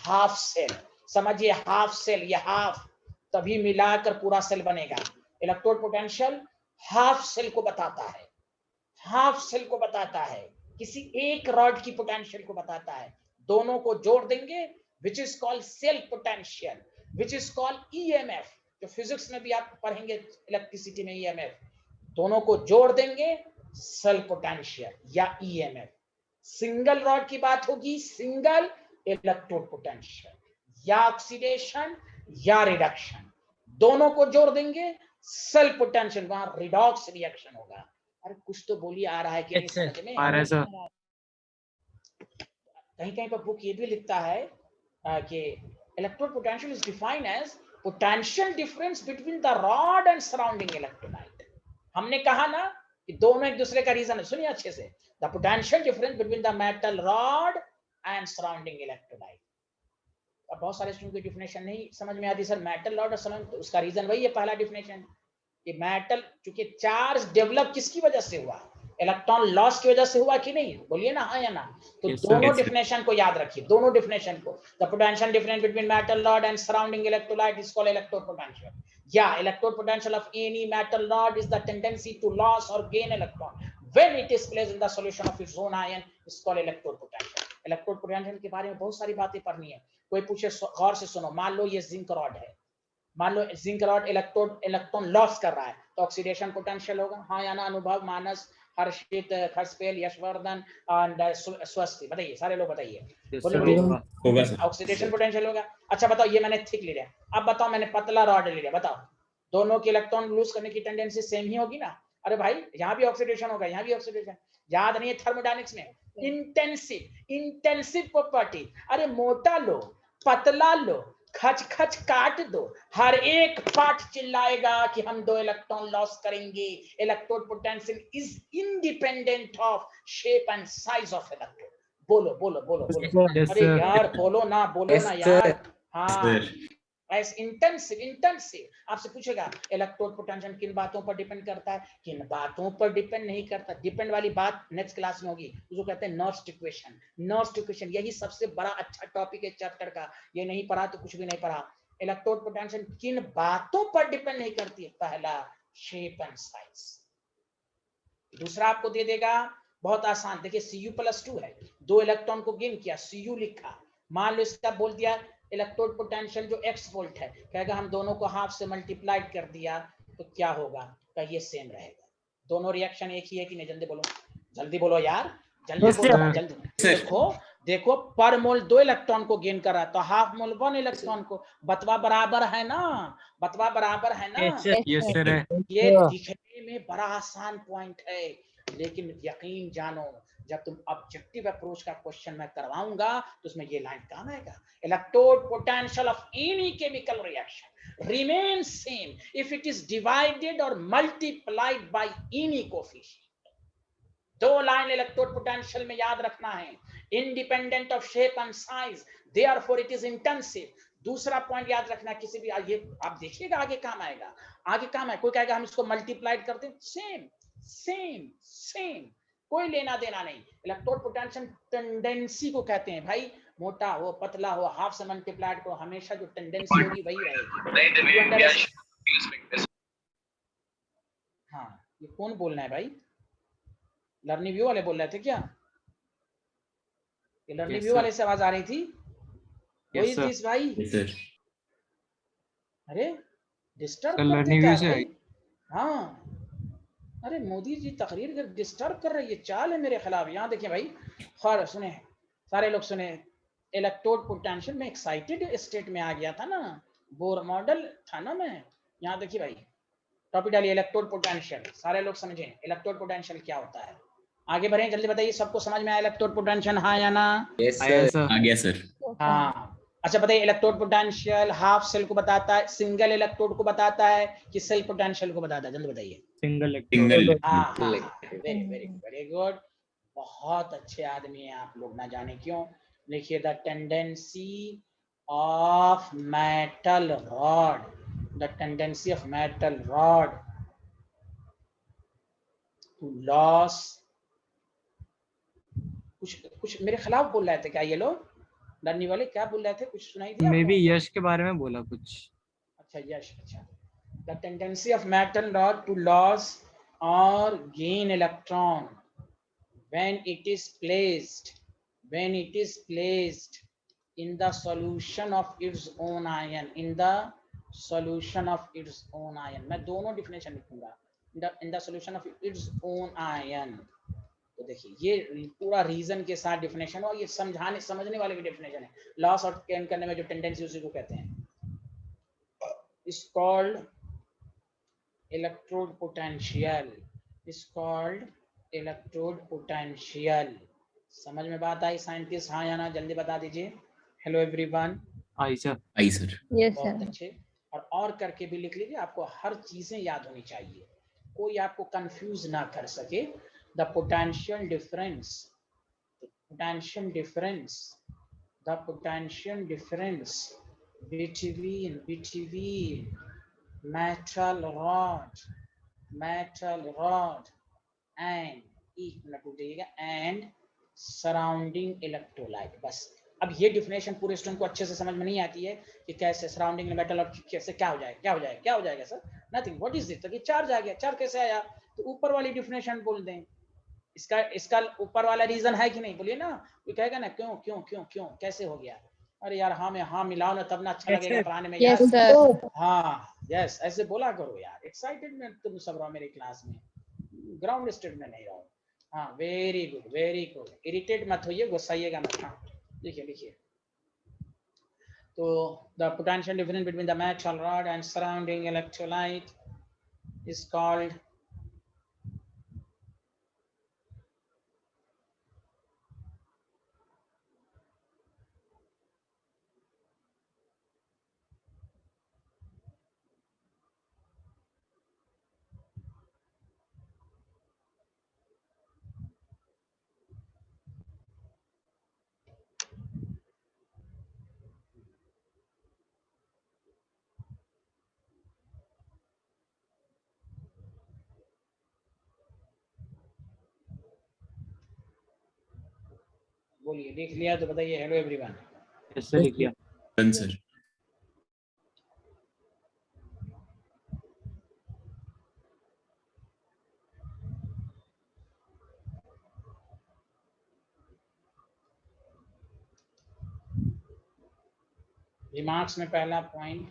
हाफ सेल, समझिए हाफ सेल, ये हाफ तभी मिलाकर पूरा सेल बनेगा। इलेक्ट्रोड पोटेंशियल हाफ सेल को बताता है, हाफ सेल को बताता है, किसी एक रॉड की पोटेंशियल को बताता है। दोनों को जोड़ देंगे which is called cell potential, which is called EMF, जो फिजिक्स में भी आप पढ़ेंगे इलेक्ट्रिसिटी में ईएमएफ। दोनों को जोड़ देंगे सेल पोटेंशियल या ईएमएफ। सिंगल रॉड की बात होगी सिंगल इलेक्ट्रोड पोटेंशियल, या ऑक्सीडेशन या रिडक्शन। दोनों को जोड़ देंगे सेल पोटेंशियल, वहां रिडॉक्स रिएक्शन होगा। अरे कुछ तो बोलिए, आ रहा है कि नहीं Yes, sir. समझ में? आ रहा है सर। कहीं कहीं पर बुक ये भी लिखता है कि electrode potential is defined as potential difference between the rod and surrounding electrolyte. हमने कहा ना कि दोनों एक दूसरे का रीजन है, सुनिए अच्छे से। The potential difference between the metal rod and surrounding electrolyte. अब बहुत सारे स्टूडेंट की डेफिनेशन नहीं समझ में आती सर, मेटल रॉड और सराउंडिंग, तो उसका रीजन वही है, पहला डेफिनेशन कि मेटल चूंकि चार्ज डेवलप किसकी वजह से हुआ, इलेक्ट्रॉन लॉस की वजह से हुआ कि नहीं, बोलिए ना हाँ या ना। तो Yes, sir. दोनों Yes, sir. डेफिनेशन को याद रखिए, दोनों डेफिनेशन को। The potential difference between metal rod and surrounding electrolyte is called electrode potential, या electrode potential of any metal rod is the tendency to loss और gain electron when it is placed in the solution of its own ion is called electrode potential। Electrode potential के बारे में बहुत सारी बातें पढ़नी है। कोई पूछे गौर से सुनो, मान लो ये जिंक रॉड है, मान लो जिंक रॉड इलेक्ट्रॉन लॉस कर रहा है, तो ऑक्सीडेशन पोटेंशियल होगा, हाँ या ना? अनुभव, मानस, हर्षित, खर्सपेल, यशवर्धन एंड स्वस्ति, बताइए सारे लोग बताइए। Yes, बोलिए sir. बोलिए। होगा। होगा सर। ऑक्सीडेशन पोटेंशियल होगा। अच्छा बताओ, ये मैंने थिक ले लिया, अब बताओ मैंने पतला रॉड ले लिया, बताओ दोनों के इलेक्ट्रॉन लूज करने की टेंडेंसी सेम ही होगी ना? अरे भाई यहाँ भी ऑक्सीडेशन होगा, यहाँ भी ऑक्सीडेशन, याद नहीं है थर्मोडायनेमिक्स में? Intensive property. अरे मोटा लो, पतला लो, खच खच काट दो, हर एक पार्ट चिल्लाएगा कि हम 2 इलेक्ट्रॉन लॉस करेंगे। Electrode potential is independent of shape and size of electrode. बोलो बोलो बोलो बोलो। Yes, अरे sir. यार बोलो ना, बोलो Yes, ना sir. यार। हाँ, सर, एस इंटेंसिव आपसे पूछेगा इलेक्ट्रोड पोटेंशियल किन बातों पर डिपेंड करता है, किन बातों पर डिपेंड नहीं करता। डिपेंड वाली बात नेक्स्ट क्लास में होगी, उसको कहते हैं नर्स्ट इक्वेशन। नर्स्ट इक्वेशन यही सबसे बड़ा अच्छा टॉपिक है चैप्टर का, ये नहीं पढ़ा तो कुछ भी नहीं पढ़ा। इलेक्ट्रोड पोटेंशियल किन बातों पर डिपेंड नहीं करती है? पहला शेप एंड साइज, दूसरा आपको दे देगा बहुत आसान, देखिए Cu+2 है, 2 इलेक्ट्रॉन को गेन किया, Cu लिखा, मान लो इसका बोल दिया इलेक्ट्रोड पोटेंशियल जो x वोल्ट है, कहेगा हम दोनों को हाफ से मल्टीप्लाइड कर दिया तो क्या होगा, कहिए सेम रहेगा। दोनों रिएक्शन एक ही है कि नहीं? जल्दी बोलो, जल्दी बोलो यार, जल्दी Yes, बोलो sir. जल्दी। Sir. देखो देखो, पर मोल 2 इलेक्ट्रॉन को गेन कर रहा है तो हाफ मोल 1 इलेक्ट्रॉन को, बतवा बराबर है ना, बतवा बराबर है ना? Yes, sir. Yes, sir. है। ये दिखने में बड़ा आसान पॉइंट है, लेकिन यकीन जानो जब तुम ऑब्जेक्टिव अप्रोच का क्वेश्चन मैं करवाऊंगा तो उसमें ये लाइन काम आएगा। Electrode potential of any chemical reaction remains same if it is divided or multiplied by any coefficient। 2 line electrode potential में याद रखना है, independent of shape and size, therefore it is intensive. दूसरा पॉइंट याद रखना, किसी भी ये आप देखिएगा आगे काम आएगा, आगे काम है। कोई कहेगा हम इसको मल्टीप्लाइड करते हैं, सेम सेम सेम, कोई लेना देना नहीं। इलेक्ट्रोड पोटेंशियल टेंडेंसी को कहते हैं भाई, मोटा हो पतला हो, हाफ से मल्टीप्लाइड को, हमेशा जो टेंडेंसी होगी वही रहेगी। हाँ, ये कौन बोलना है भाई? लर्निंग व्यू वाले बोल रहे थे क्या? ये लर्निंग व्यू वाले से आवाज आ रही थी? वही थी भाई। Yes, sir. अरे डिस्टर्ब Sir, करते learning क्या view से भाई? हाँ, अरे मोदी जी तकरीर कर डिस्टर्ब कर रही है, चाल है मेरे खिलाफ। यहाँ देखिए भाई, खैर सुने, सारे लोग सुने। इलेक्ट्रोड पोटेंशियल में एक्साइटेड स्टेट में आ गया था ना, बोर मॉडल था ना मैं। यहाँ देखिए भाई, टॉपिक डालिए इलेक्ट्रोड पोटेंशियल, सारे लोग समझें इलेक्ट्रोड पोटेंशियल क्या होता है। आगे बढ़े, जल्दी बताइए, सबको समझ में आया इलेक्ट्रोड पोटेंशियल, हाँ या ना? Yes, आया sir. सर। आ गया सर। हाँ, अच्छा बताइए, इलेक्ट्रोड पोटेंशियल हाफ सेल को बताता है, सिंगल इलेक्ट्रोड को बताता है कि सेल पोटेंशियल को बताता है? जल्दी बताइए। सिंगल सिंगल हाँ हाँ, वेरी वेरी वेरी गुड, बहुत अच्छे आदमी हैं आप लोग, ना जाने क्यों। लिखिए, the tendency of metal rod, the tendency of metal rod to loss. कुछ मेरे खिलाफ बोल रहे थे क्या ये लोग? लर्निंग वाले क्या बोल रहे थे, कुछ सुनाई दिया? मे आप बी लोगों को? यश के बारे में बोला कुछ। अच्छा यश, अच्छा। The tendency of metal rod to loss और gain electron when it is placed in the solution of its own ion, in the solution of its own ion। मैं दोनों डिफिनेशन लिखूंगा, in the solution of its own ion। तो देखिए, ये पूरा reason के साथ डिफिनेशन हो, ये समझने वाले भी डिफिनेशन है। लॉस और गेन करने में जो टेंडेंसी, उसी को कहते हैं, is called electrode potential, is called electrode potential। समझ में बात आई साइंटिस्ट, हाँ या ना? जल्दी बता दीजिए। Hello everyone. I sir. I sir. Yes, बहुत sir. अच्छे, और करके भी लिख लीजिए, आपको हर चीजें याद होनी चाहिए, कोई आपको कंफ्यूज ना कर सके। The potential difference, potential difference, the potential difference between metal rod and एक मिनट रुक जाइएगा, and surrounding electrolyte। बस, अब ये डिफिनेशन पूरे स्टूडेंट को अच्छे से समझ में नहीं आती है कि कैसे सराउंडिंग मेटल और कैसे क्या हो जाएगा sir? Nothing, what is this? तो ये चार्ज आ गया, चार्ज कैसे आया? तो ऊपर वाली डिफिनेशन बोल दें। इसका ऊपर वाला रीजन है कि नहीं? बोलिए ना, कोई कहेगा ना क्यों क्यों क्यों क्यों कैसे हो गया? अरे यार, हाँ में हाँ मिलाओ ना, तब ना अच्छा Yes, लगेगा sir. पढ़ाने में Yes, यार। sir. हाँ यस, ऐसे बोला करो यार, एक्साइटेड में तुम सब रहो मेरी क्लास में, ग्राउंड स्टेट में नहीं रहो। हाँ, very good very good, irritate मत होइए, गुस्साइएगा मत। हाँ लिखिए। तो the potential difference between the metal rod and surrounding electrolyte is called बोलिए, लिख लिया तो बताइए। Hello everyone. यस सर, लिख लिया। Done sir. रिमार्क्स में पहला पॉइंट,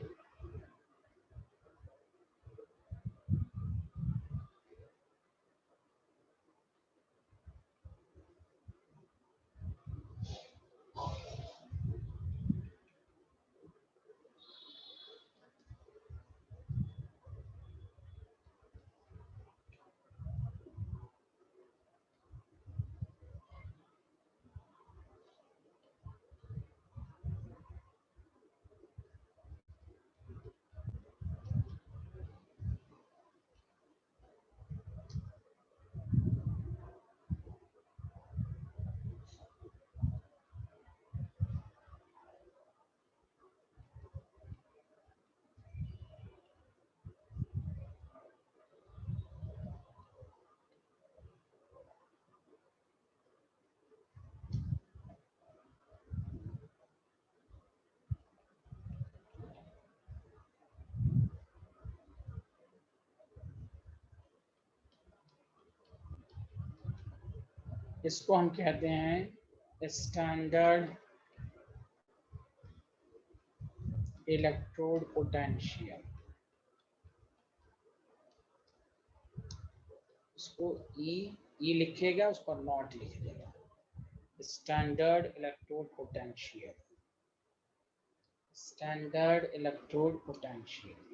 इसको हम कहते हैं स्टैंडर्ड इलेक्ट्रोड पोटेंशियल। इसको ई लिखिएगा, उस पर नॉट लिखिएगा। Standard electrode potential, standard electrode potential.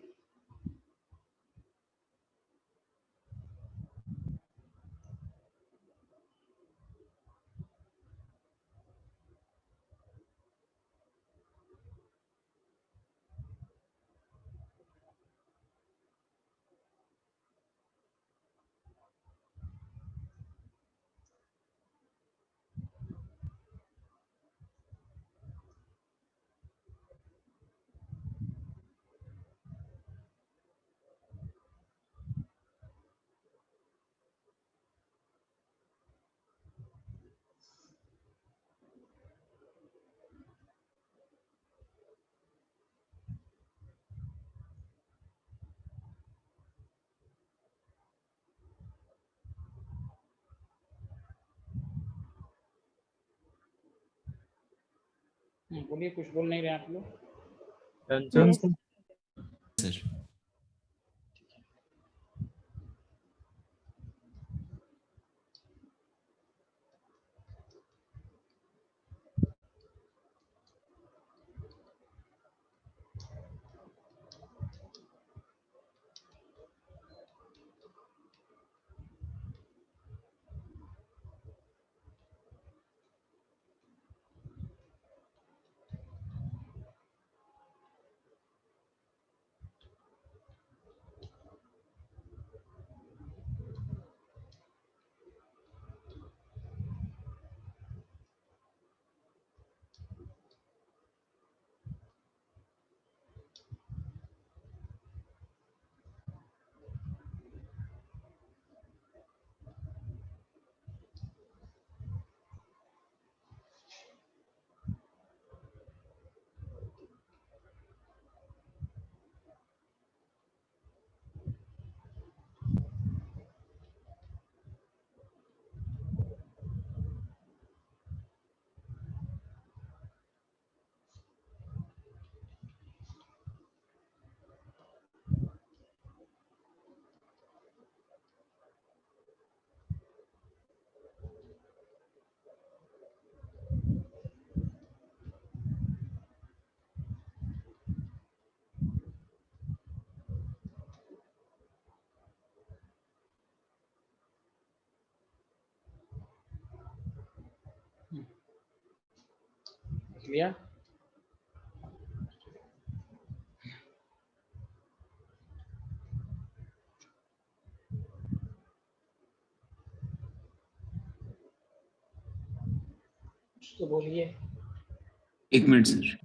बोलिए, कुछ बोल नहीं रहे आप लोग? Done sir. Yes. Sir. Clear? तो बोलिए। 1 मिनट सर।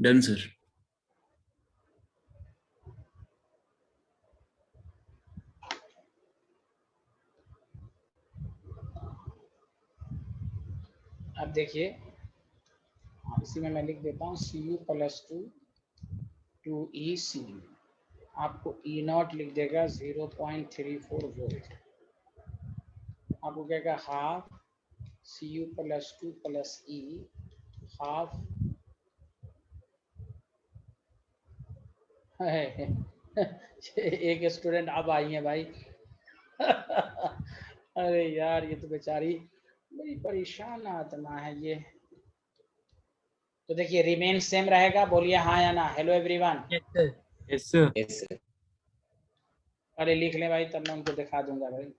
Done sir. अब देखिए, इसी में मैं लिख देता हूँ Cu + 2 Ec। आपको E0 लिख देगा 0.34 वोल्ट। आपको कहेगा हाफ Cu + 2 + E, हाफ एक स्टूडेंट अब आई है भाई। अरे यार, ये तो बेचारी बड़ी परेशान आत्मा है ये। तो देखिए, रिमेन सेम रहेगा, बोलिए हाँ या ना। Hello everyone. Yes sir. Yes sir. Yes sir. अरे लिख ले भाई, तब मैं उनको दिखा दूंगा भाई।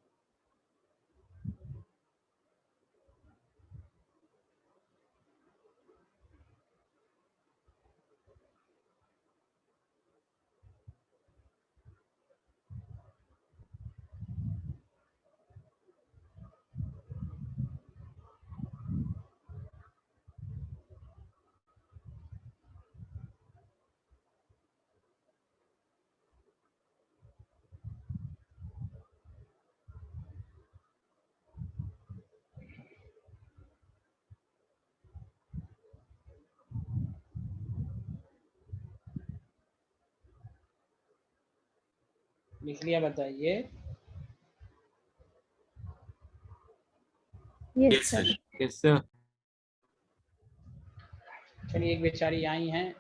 लिख लिया, बताइए। Yes, Yes, sir. sir. Yes, sir. चलिए, एक बेचारी आई हैं,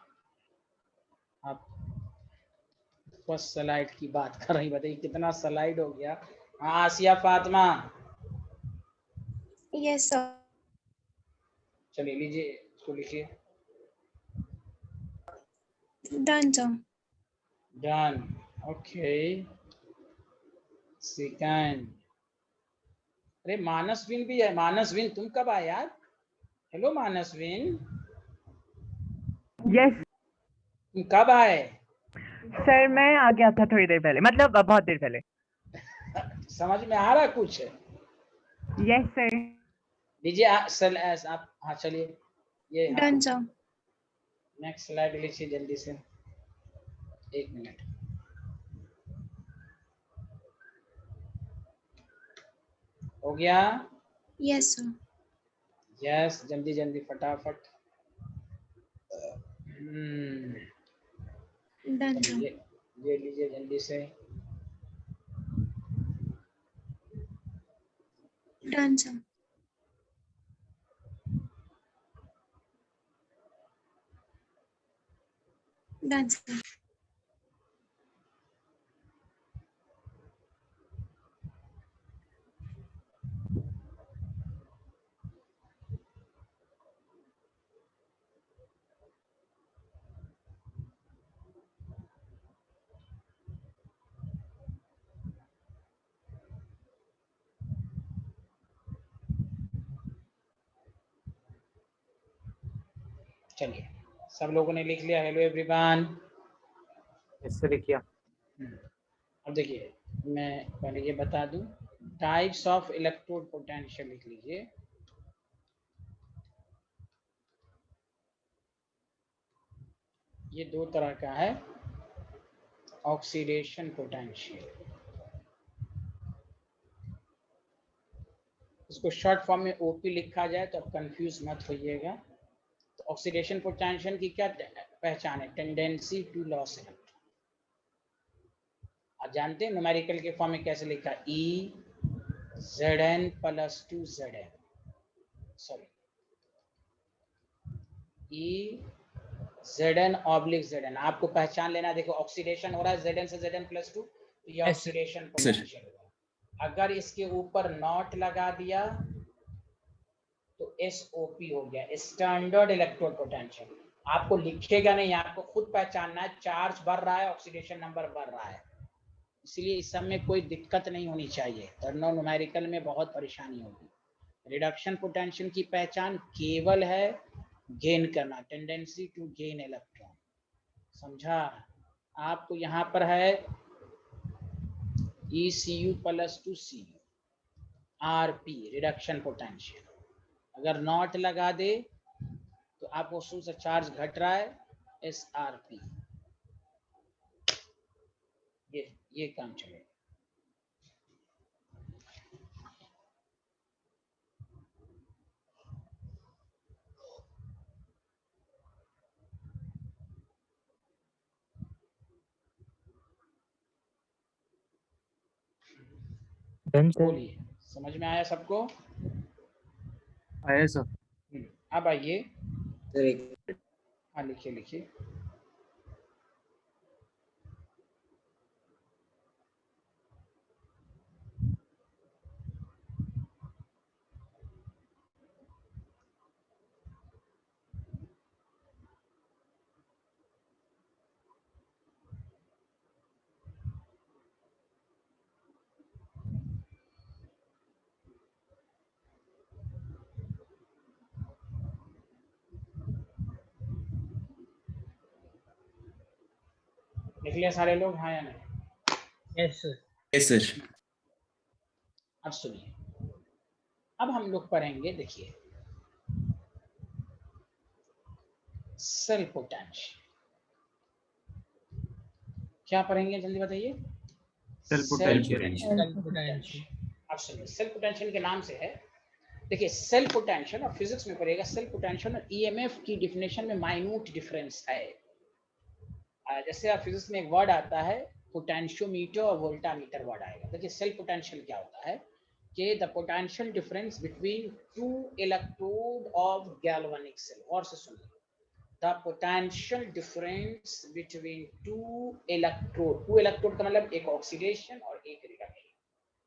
आप फर्स्ट स्लाइड की बात कर रही, बताइए कितना स्लाइड हो गया। हाँ, आसिया फातिमा, Yes, sir. चलिए लीजिए, इसको लिखिए। Done, sir. Done. Okay, second. अरे मानसविन भी है। मानसविन, तुम कब आए यार? हेलो मानसविन, यस तुम कब आए? सर, मैं आ गया था थोड़ी देर पहले, मतलब बहुत देर पहले। समझ में आ रहा कुछ? Yes sir. लीजिए आप, हाँ चलिए, ये Done, sir. नेक्स्ट स्लाइड लीजिए जल्दी से, 1 मिनट। हो गया? Yes, sir. यस, जल्दी जल्दी फटाफट। Done, sir. ये लीजिए जल्दी से। Done, sir. Done, sir. चलिए, सब लोगों ने लिख लिया? Hello everyone. Yes, sir. लिखिया। अब देखिए, मैं पहले ये बता दूं, टाइप्स ऑफ इलेक्ट्रोड पोटेंशियल लिख लीजिए। ये 2 तरह का है, ऑक्सीडेशन पोटेंशियल। इसको शॉर्ट फॉर्म में ओपी लिखा जाए तो आप कंफ्यूज मत होइएगा। तो ऑक्सीडेशन पोटेंशियल की क्या पहचान है? Tendency to loss electron. आप जानते हैं न्यूमेरिकल के फॉर्म में कैसे लिखा? E Zn + 2 Zn, sorry, E Zn/Zn। आपको पहचान लेना। देखो, ऑक्सीडेशन हो रहा है Zn से Zn+2, तो ये Yes, sir. ऑक्सीडेशन पोटेंशियल होगा। अगर इसके ऊपर नॉट लगा दिया तो SOP हो गया, स्टैंडर्ड इलेक्ट्रोड पोटेंशियल। आपको लिखेगा नहीं, आपको खुद पहचानना है। चार्ज बढ़ रहा है, ऑक्सीडेशन नंबर बढ़ रहा है, इसलिए इस सब में कोई दिक्कत नहीं होनी चाहिए। वरना न्यूमेरिकल में बहुत परेशानी होगी। रिडक्शन पोटेंशियल की पहचान केवल है गेन करना, टेंडेंसी टू गेन इलेक्ट्रॉन। समझा? आपको यहाँ पर है ECU + 2 CU, RP reduction potential. अगर नॉट लगा दे तो आपको उसमें से चार्ज घट रहा है, SRP। ये काम चलेगा। Done, sir. बोलिए, समझ में आया सबको? आया सर। अब आइए, सर एक हाँ लिखिए लिखिए। लिख लिया सारे लोग? हाँ या नहीं? Yes, sir. Yes, sir. अब सुनिए, अब हम लोग पढ़ेंगे, देखिए, सेल पोटेंशियल। क्या पढ़ेंगे, जल्दी बताइए। Cell Cell potential. potential. Cell potential. अब सुनिए, सेल पोटेंशियल के नाम से है। देखिए, सेल पोटेंशियल और फिजिक्स में पढ़ेगा, सेल पोटेंशियल और EMF की डिफिनेशन में माइन्यूट डिफरेंस है। जैसे आप फिजिक्स में एक वर्ड आता है पोटेंशियोमीटर और वोल्टामीटर वर्ड आएगा। देखिए सेल्फ पोटेंशियल क्या होता है कि the potential difference between two electrode of galvanic cell. और से सुनिए, the potential difference between two electrode का मतलब एक ऑक्सीडेशन और एक reduction.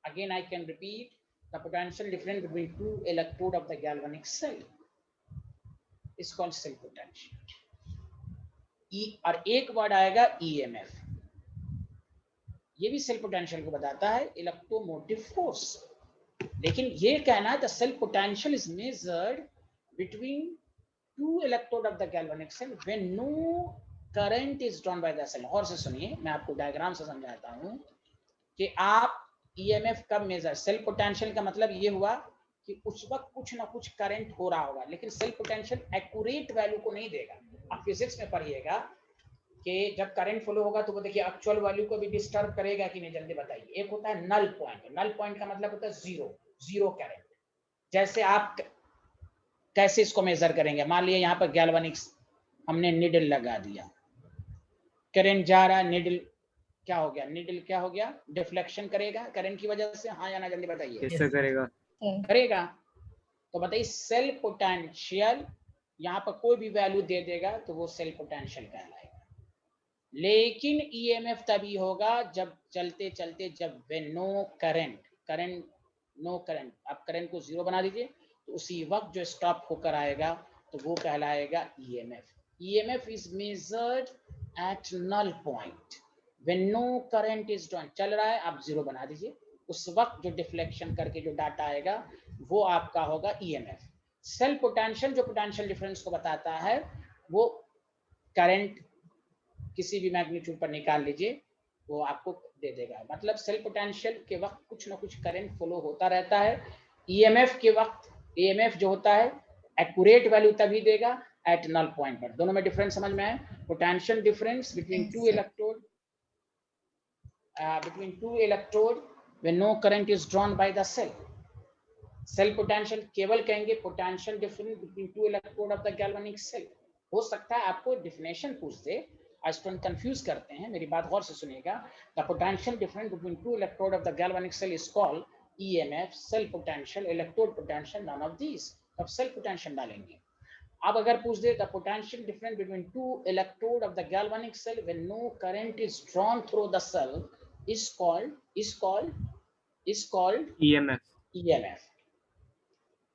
Again I can repeat, the potential difference between two electrode of the galvanic cell is called cell potential. और एक वर्ड आएगा ईएमएफ, ये भी सेल्फ पोटेंशियल को बताता है, इलेक्ट्रोमोटिव फोर्स। लेकिन ये कहना है the cell potential is measured between two electrode of the galvanic cell when no current is drawn by the cell. और से सुनिए, मैं आपको डायग्राम से समझाता हूं कि आप ईएमएफ कब मेजर, सेल्फ पोटेंशियल का मतलब ये हुआ कि उस वक्त कुछ ना कुछ करंट हो रहा होगा, लेकिन सेल्फ पोटेंशियल एक्यूरेट वैल्यू को नहीं देगा। आप फिजिक्स में पढ़िएगा कि जब करंट फ्लो होगा तो वो देखिए एक्चुअल वैल्यू को भी डिस्टर्ब करेगा कि नहीं, जल्दी बताइए। एक होता है नल पॉइंट, नल पॉइंट का मतलब होता है जीरो करंट। जैसे आप कैसे इसको मेजर करेंगे, मान लीजिए यहाँ पर गैल्वेनिक्स हमने निडल लगा दिया, करंट जा रहा है, निडल क्या हो गया, निडल क्या हो गया, डिफ्लेक्शन करेगा करंट की वजह से, हाँ या ना, जल्दी बताइए। कैसे करेगा? करेगा। तो बताइए सेल्फ पोटेंशियल यहाँ पर कोई भी वैल्यू दे देगा तो वो सेल्फ पोटेंशियल कहलाएगा। लेकिन ईएमएफ तभी होगा जब चलते चलते, जब नो करंट, आप करंट को जीरो बना दीजिए तो उसी वक्त जो स्टॉप होकर आएगा तो वो कहलाएगा EMF. EMF is measured at null point when no current is drawn. चल रहा है, आप जीरो बना दीजिए, उस वक्त जो डिफ्लेक्शन करके जो डाटा आएगा वो आपका होगा ईएमएफ। सेल्फ पोटेंशियल जो पोटेंशियल डिफरेंस को बताता है, वो करंट किसी भी मैग्नीट्यूड पर निकाल लीजिए, वो आपको दे देगा। मतलब सेल्फ पोटेंशियल के वक्त कुछ ना कुछ करंट फ्लो होता रहता है। ईएमएफ के वक्त, ईएमएफ जो होता है एक्यूरेट वैल्यू तभी देगा एट नल पॉइंट पर। दोनों में डिफरेंस समझ में आए? Potential difference between two electrode when no current is drawn by the cell. Cell potential केवल कहेंगे potential difference between two electrode of the galvanic cell. हो सकता है आपको डेफिनेशन पूछ दे, स्टूडेंट कंफ्यूज करते हैं, मेरी बात गौर से सुनिएगा। The potential difference between two electrode of the galvanic cell is called EMF, self potential, electrode potential, none of these. अब सेल्फ पोटेंशियल डालेंगे। अब अगर पूछ दे the potential difference between two electrode of the galvanic cell when no current is drawn through the cell is called EMF।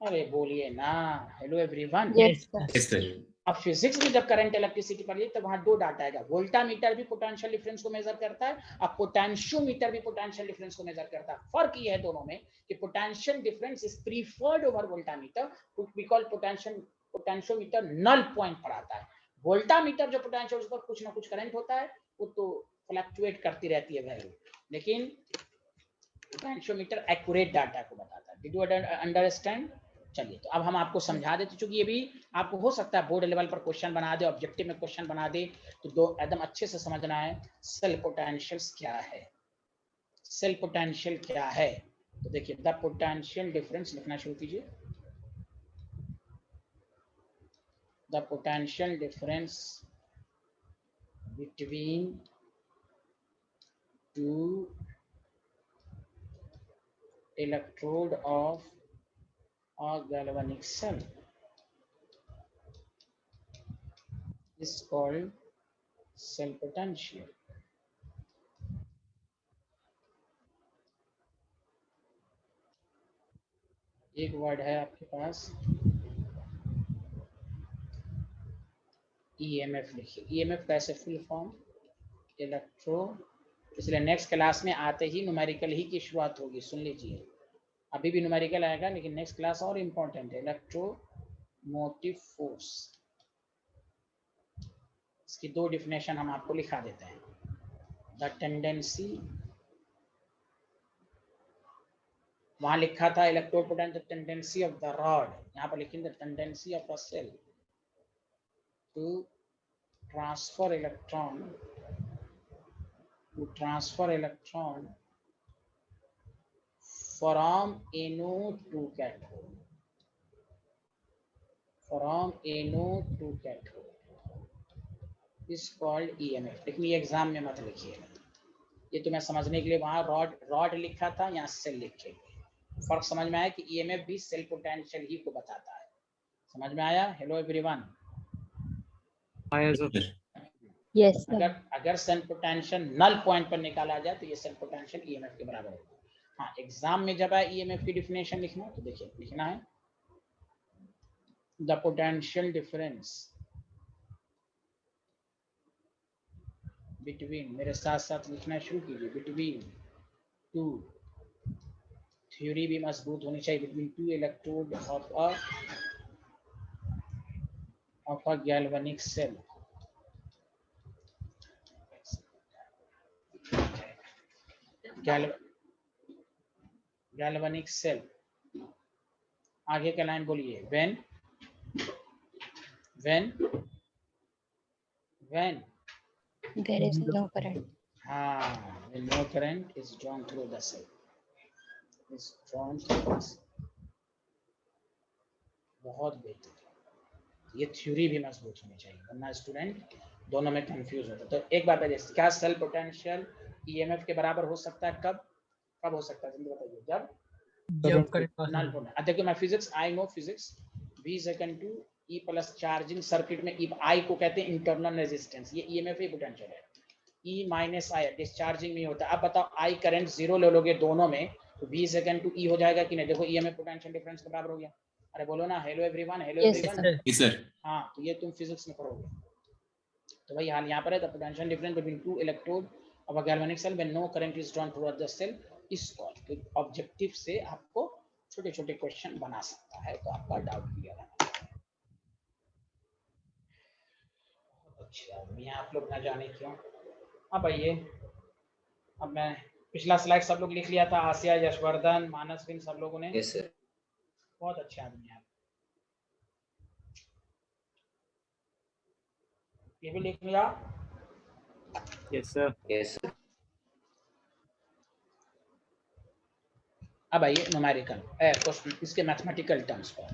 अरे बोलिए ना, hello everyone. Yes, sir. Yes, sir. अब फिजिक्स में जब करंट इलेक्ट्रिसिटी पढ़िए तो वहां दो डाटा आएगा, वोल्टामीटर भी पोटेंशियल डिफरेंस को मेजर करता है और पोटेंशियोमीटर भी पोटेंशियल डिफरेंस को मेजर करता है। फर्क ये है दोनों में कि potential difference is preferred over voltameter, we call potentiometer null point पर आता है। वोल्टामीटर जो पोटेंशियल, उस पर कुछ ना कुछ करंट होता है, वो तो फ्लक्चुएट करती रहती है वैल्यू, लेकिन पोटेंशियोमीटर एक्यूरेट डाटा को बताता है। Did you understand? चलिए, तो अब हम आपको समझा देते, चूंकि ये भी आपको हो सकता है बोर्ड लेवल पर क्वेश्चन बना दे, ऑब्जेक्टिव में क्वेश्चन बना दे, तो दो एकदम अच्छे से समझना है सेल्फ पोटेंशियल क्या है। सेल्फ पोटेंशियल क्या है? तो देखिए, द पोटेंशियल डिफरेंस लिखना शुरू कीजिए। The potential difference between two electrode of a galvanic cell is called cell potential। एक वर्ड है आपके पास ईएमएफ, लिखिए। ईएमएफ कैसे फुल फॉर्म, इलेक्ट्रो, इसलिए नेक्स्ट क्लास में आते ही न्यूमेरिकल ही की शुरुआत होगी, सुन लीजिए। अभी भी न्यूमेरिकल आएगा, लेकिन नेक्स्ट क्लास और इम्पोर्टेंट है, इलेक्ट्रोमोटिव फोर्स। इसकी दो डिफिनेशन हम आपको लिखा देते हैं। द टेंडेंसी, वहां लिखा था electrode potential, the tendency of the rod, यहाँ पर लिखेंगे the tendency of a cell to transfer electron from anode to cathode, is called EMF। लेकिन ये एग्जाम में मत लिखिएगा, ये तुम्हें समझने के लिए वहां रॉड लिखा था, यहाँ सेल लिखे गए। फर्क समझ में आया कि ईएमएफ भी सेल पोटेंशियल ही को बताता है। समझ में आया? Hello everyone. आया सर। Sir Yes, sir. अगर सेल पोटेंशियल नल पॉइंट पर निकाला जाए तो ये सेल पोटेंशियल ईएमएफ के बराबर होगा। हाँ, एग्जाम में जब आए ईएमएफ की डिफिनेशन लिखना तो देखिए लिखना है द पोटेंशियल डिफरेंस बिटवीन, मेरे साथ साथ लिखना शुरू कीजिए, बिटवीन टू, थ्योरी भी मजबूत होनी चाहिए, between two electrode of a galvanic cell. Galvanic cell, आगे का लाइन बोलिए, when There is no current. हाँ, when no current is drawn through the cell, is drawn through the cell। बहुत बेहतर, ये थ्योरी भी मजबूत होनी चाहिए वरना स्टूडेंट दोनों में कंफ्यूज होता है। तो एक बात है, क्या सेल पोटेंशियल ईएमएफ के बराबर हो सकता है? कब हो सकता है जल्दी बताइए? जब नल पोटेंशियल। देखिए मैं physics, I know physics, V is equal to E plus charging circuit में I को कहते हैं इंटरनल रेजिस्टेंस, ये ईएमएफ ही पोटेंशियल है। E माइनस I डिस्चार्जिंग में होता है। अब बताओ I करंट जीरो ले लोगे दोनों में तो V is equal to E हो जाएगा कि नहीं? देखो ईएमएफ पोटेंशियल डिफरेंस के बराबर हो गया। अरे बोलो ना, hello everyone, hello Yes, everyone. Yes sir. हाँ, तो ये तुम फिजिक्स में पढ़ोगे। तो वही हाल यहाँ पर है, the potential difference between two electrode of a galvanic cell when no current is drawn toward the cell is called. तो ऑब्जेक्टिव से आपको छोटे छोटे क्वेश्चन बना सकता है, तो आपका डाउट क्लियर है। अच्छा, मैं आप लोग ना जाने क्यों। अब आइए, अब मैं पिछला स्लाइड सब लोग लिख लिया था, आसिया, यशवर्धन, मानस बिन, सब लोगों ने। Yes sir. बहुत अच्छे आदमी है। ये भी लिख लिया? Yes sir. Yes sir. अब आइए न्यूमेरिकल क्वेश्चन, इसके मैथमेटिकल टर्म्स पर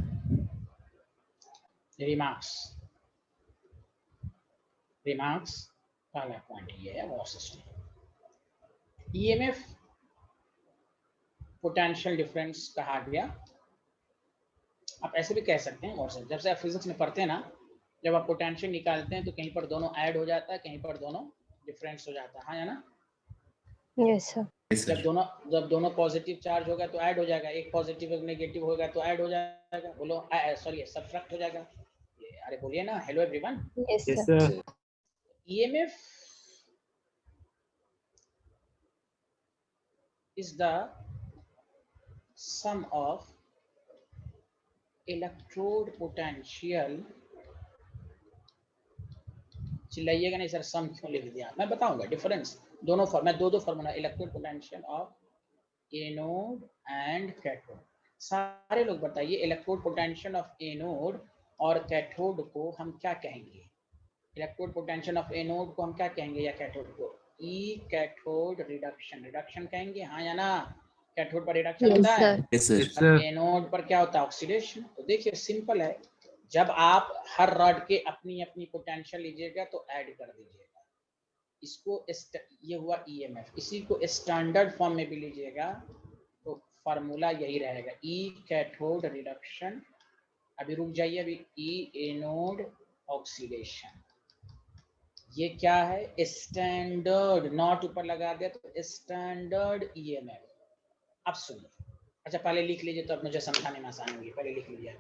रिमार्क्स पहला पॉइंट ये है, वो सिस्टम ईएमएफ पोटेंशियल डिफरेंस कहा गया। आप ऐसे भी कह सकते हैं, और जब से आप फिजिक्स में पढ़ते हैं ना, जब आप पोटेंशियल निकालते हैं तो कहीं पर दोनों ऐड हो जाता है, कहीं पर दोनों डिफरेंस हो जाता है, हाँ या ना? Yes, sir. Yes sir. जब दोनों पॉजिटिव चार्ज होगा तो ऐड हो जाएगा, एक पॉजिटिव एक नेगेटिव होगा तो ऐड हो जाएगा। बोलो सॉरी, सब्ट्रैक्ट हो जाएगा। अरे बोलिए ना, hello everyone. Yes, yes sir. Sir. EMF is the sum of electrode potential। चिल्लाइएगा नहीं सर, सम क्यों लिख दिया? मैं बताऊंगा डिफरेंस। दोनों मैं दो formula, electrode potential of anode and cathode. सारे लोग बताइए, इलेक्ट्रोड पोटेंशियल ऑफ एनोड और कैथोड को हम क्या कहेंगे? इलेक्ट्रोड पोटेंशियल ऑफ एनोड को हम क्या कहेंगे या कैथोड को? ई कैथोड रिडक्शन कहेंगे, हाँ या ना? कैथोड पर रिडक्शन Yes, होता है, sir. Yes sir. Yes sir. Anode पर क्या होता है? ऑक्सीडेशन। तो देखिए सिंपल है, जब आप हर रॉड के अपनी अपनी पोटेंशियल लीजिएगा तो ऐड कर दीजिएगा। इसको ये हुआ ईएमएफ। इसी को स्टैंडर्ड फॉर्म में भी लीजिएगा तो फार्मूला यही रहेगा, ई कैथोड रिडक्शन। अभी रुक जाइए, अभी ई एनोड ऑक्सीडेशन। ये क्या है? स्टैंडर्ड, नॉट ऊपर लगा दिया तो स्टैंडर्ड ईएमएफ। अब सुनिए, अच्छा पहले लिख लीजिए तो अब मुझे समझाने में आसानी होगी। पहले लिख लीजिए।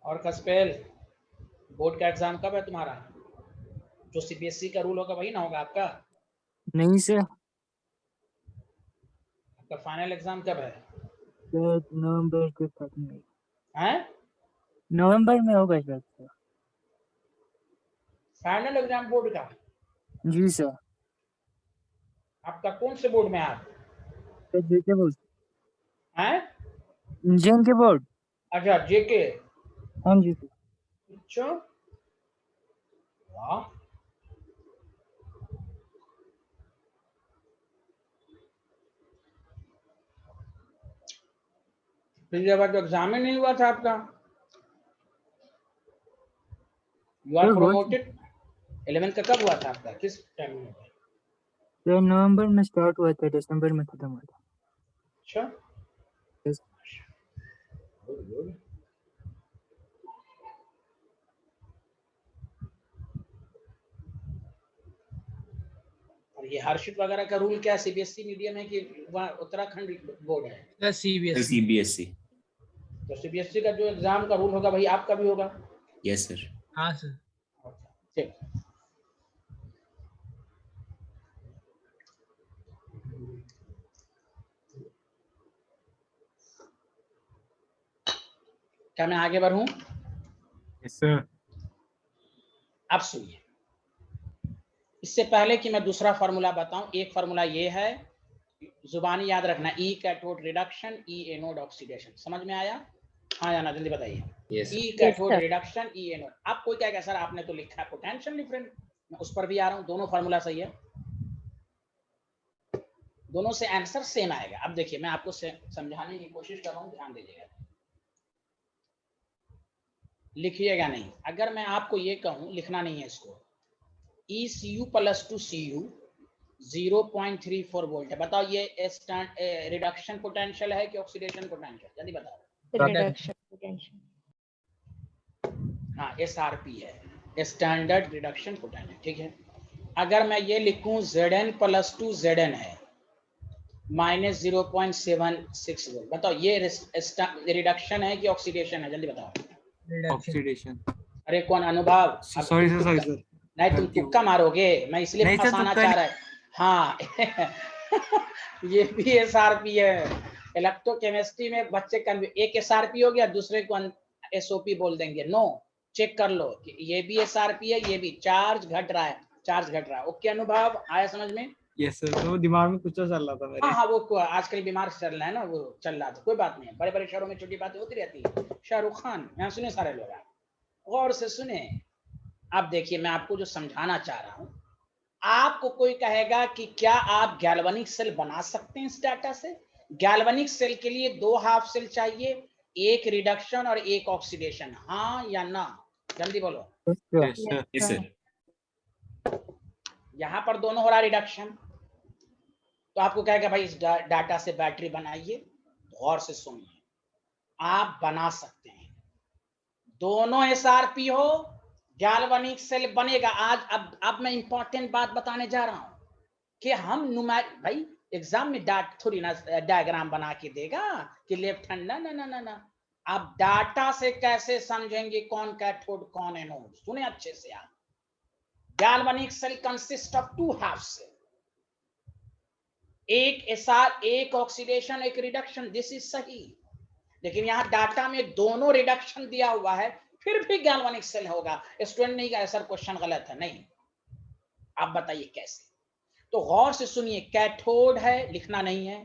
और कस्पेल, बोर्ड का एग्जाम कब है तुम्हारा? जो सीबीएसई का रूल होगा वही ना होगा आपका? नहीं सर, आपका फाइनल एग्जाम कब है? नवंबर के तक में। हैं? नवंबर में होगा सर। फाइनल एग्जाम बोर्ड का? जी सर। आपका कौन से बोर्ड में है आप? जेके बोर्ड। हैं? जेके बोर्ड। अच्छा जेके। हाँ जी सर। अच्छा, वाह। पिछले बार तो एग्जाम ही नहीं हुआ था आपका। You are Sir, what? Promoted 11th का कब हुआ था आपका, किस टाइम में हुआ? सर नवंबर में स्टार्ट हुआ था, दिसंबर में खत्म हुआ था। अच्छा, Yes. Good good. और ये हर्षित वगैरह का रूल क्या, सीबीएसई मीडियम है कि वहाँ उत्तराखंड बोर्ड है? Sir CBSE। CBSE. तो सीबीएसई का जो एग्जाम का रूल होगा भाई आपका भी होगा। Yes, sir. हाँ सर। ठीक। क्या मैं आगे बढ़ूं? Yes, sir. अब सुनिए, इससे पहले कि मैं दूसरा फार्मूला बताऊं, एक फार्मूला ये है, जुबानी याद रखना, ई कैथोड रिडक्शन, ई एनोड ऑक्सीडेशन। समझ में आया? हाँ या ना, जल्दी बताइए। Yes. ई Yes, कैथोड sir. रिडक्शन, ई एनोड। आप कोई क्या सर आपने तो लिखा है पोटेंशियल डिफरेंस, मैं उस पर भी आ रहा हूं, दोनों फार्मूला सही है, दोनों से आंसर सेम आएगा। अब देखिए मैं आपको समझाने की कोशिश कर रहा हूं, ध्यान दीजिएगा, लिखिएगा नहीं। अगर मैं आपको ये कहूं, लिखना नहीं है इसको, ECU plus two CU 0.34 volt है, बताओ ये रिडक्शन पोटेंशियल है कि ऑक्सीडेशन पोटेंशियल, जल्दी बताओ। Reduction potential. हाँ SRP है, स्टैंडर्ड रिडक्शन पोटेंशियल, ठीक है। अगर मैं ये लिखूं Zn प्लस टू Zn है माइनस 0.76 वोल्ट, बताओ ये रिडक्शन है कि ऑक्सीडेशन है, जल्दी बताओ। Oxidation. अरे कौन अनुभव, अब Sorry, तुम sir. Sorry, तुक्का- sir. नहीं तुम गलती हो तुक्का मारोगे, मैं इसलिए नहीं, सर, फंसाना तुक्का चाह रहा है। हाँ ये भी SRP है। इलेक्ट्रोकेमिस्ट्री में बच्चे एक SRP हो गया, दूसरे को SOP बोल देंगे। नो, चेक कर लो कि ये भी SRP है, ये भी चार्ज घट रहा है, चार्ज घट रहा है। ओके अनुभव, आया समझ में? Yes, sir. तो दिमाग में कुछ तो चल रहा था मेरे। हाँ हाँ, वो आजकल बीमार चल रहा है ना, वो चल रहा था, कोई बात नहीं है, बड़े बड़े शहरों में छोटी बातें होती रहती है। शाहरुख खान, यहाँ सुने सारे लोग, गौर से सुने। अब देखिए मैं आपको जो समझाना चाह रहा हूं, आपको कोई कहेगा कि क्या आप गैल्वेनिक सेल बना सकते हैं इस डाटा से? गैल्वेनिक सेल के लिए 2 हाफ सेल चाहिए, एक रिडक्शन और एक ऑक्सीडेशन, हाँ या ना, जल्दी बोलो। Yes, sir. Yes, sir. Yes, sir. यहां पर दोनों हो रहा रिडक्शन, तो आपको कहेगा भाई इस डाटा से बैटरी बनाइए। गौर से सुनिए, आप बना सकते हैं, दोनों SRP हो, गैल्वेनिक सेल बनेगा। आज अब मैं इंपॉर्टेंट बात बताने जा रहा हूं कि हम न्यूमेरिक, भाई एग्जाम में थोड़ी ना डायग्राम बना के देगा कि लेफ्ट हैंड, ना ना ना ना ना, आप डाटा से कैसे समझेंगे कौन कैथोड कौन एनोड? सुने अच्छे से आप, galvanic cell consist of 2 half cell, एक SR, एक ऑक्सीडेशन, एक रिडक्शन, दिस इज सही। लेकिन यहाँ डाटा में दोनों रिडक्शन दिया हुआ है, फिर भी गैल्वेनिक सेल होगा। स्टूडेंट नहीं कहा सर क्वेश्चन गलत है, नहीं, आप बताइए कैसे? तो गौर से सुनिए, कैथोड है, लिखना नहीं है,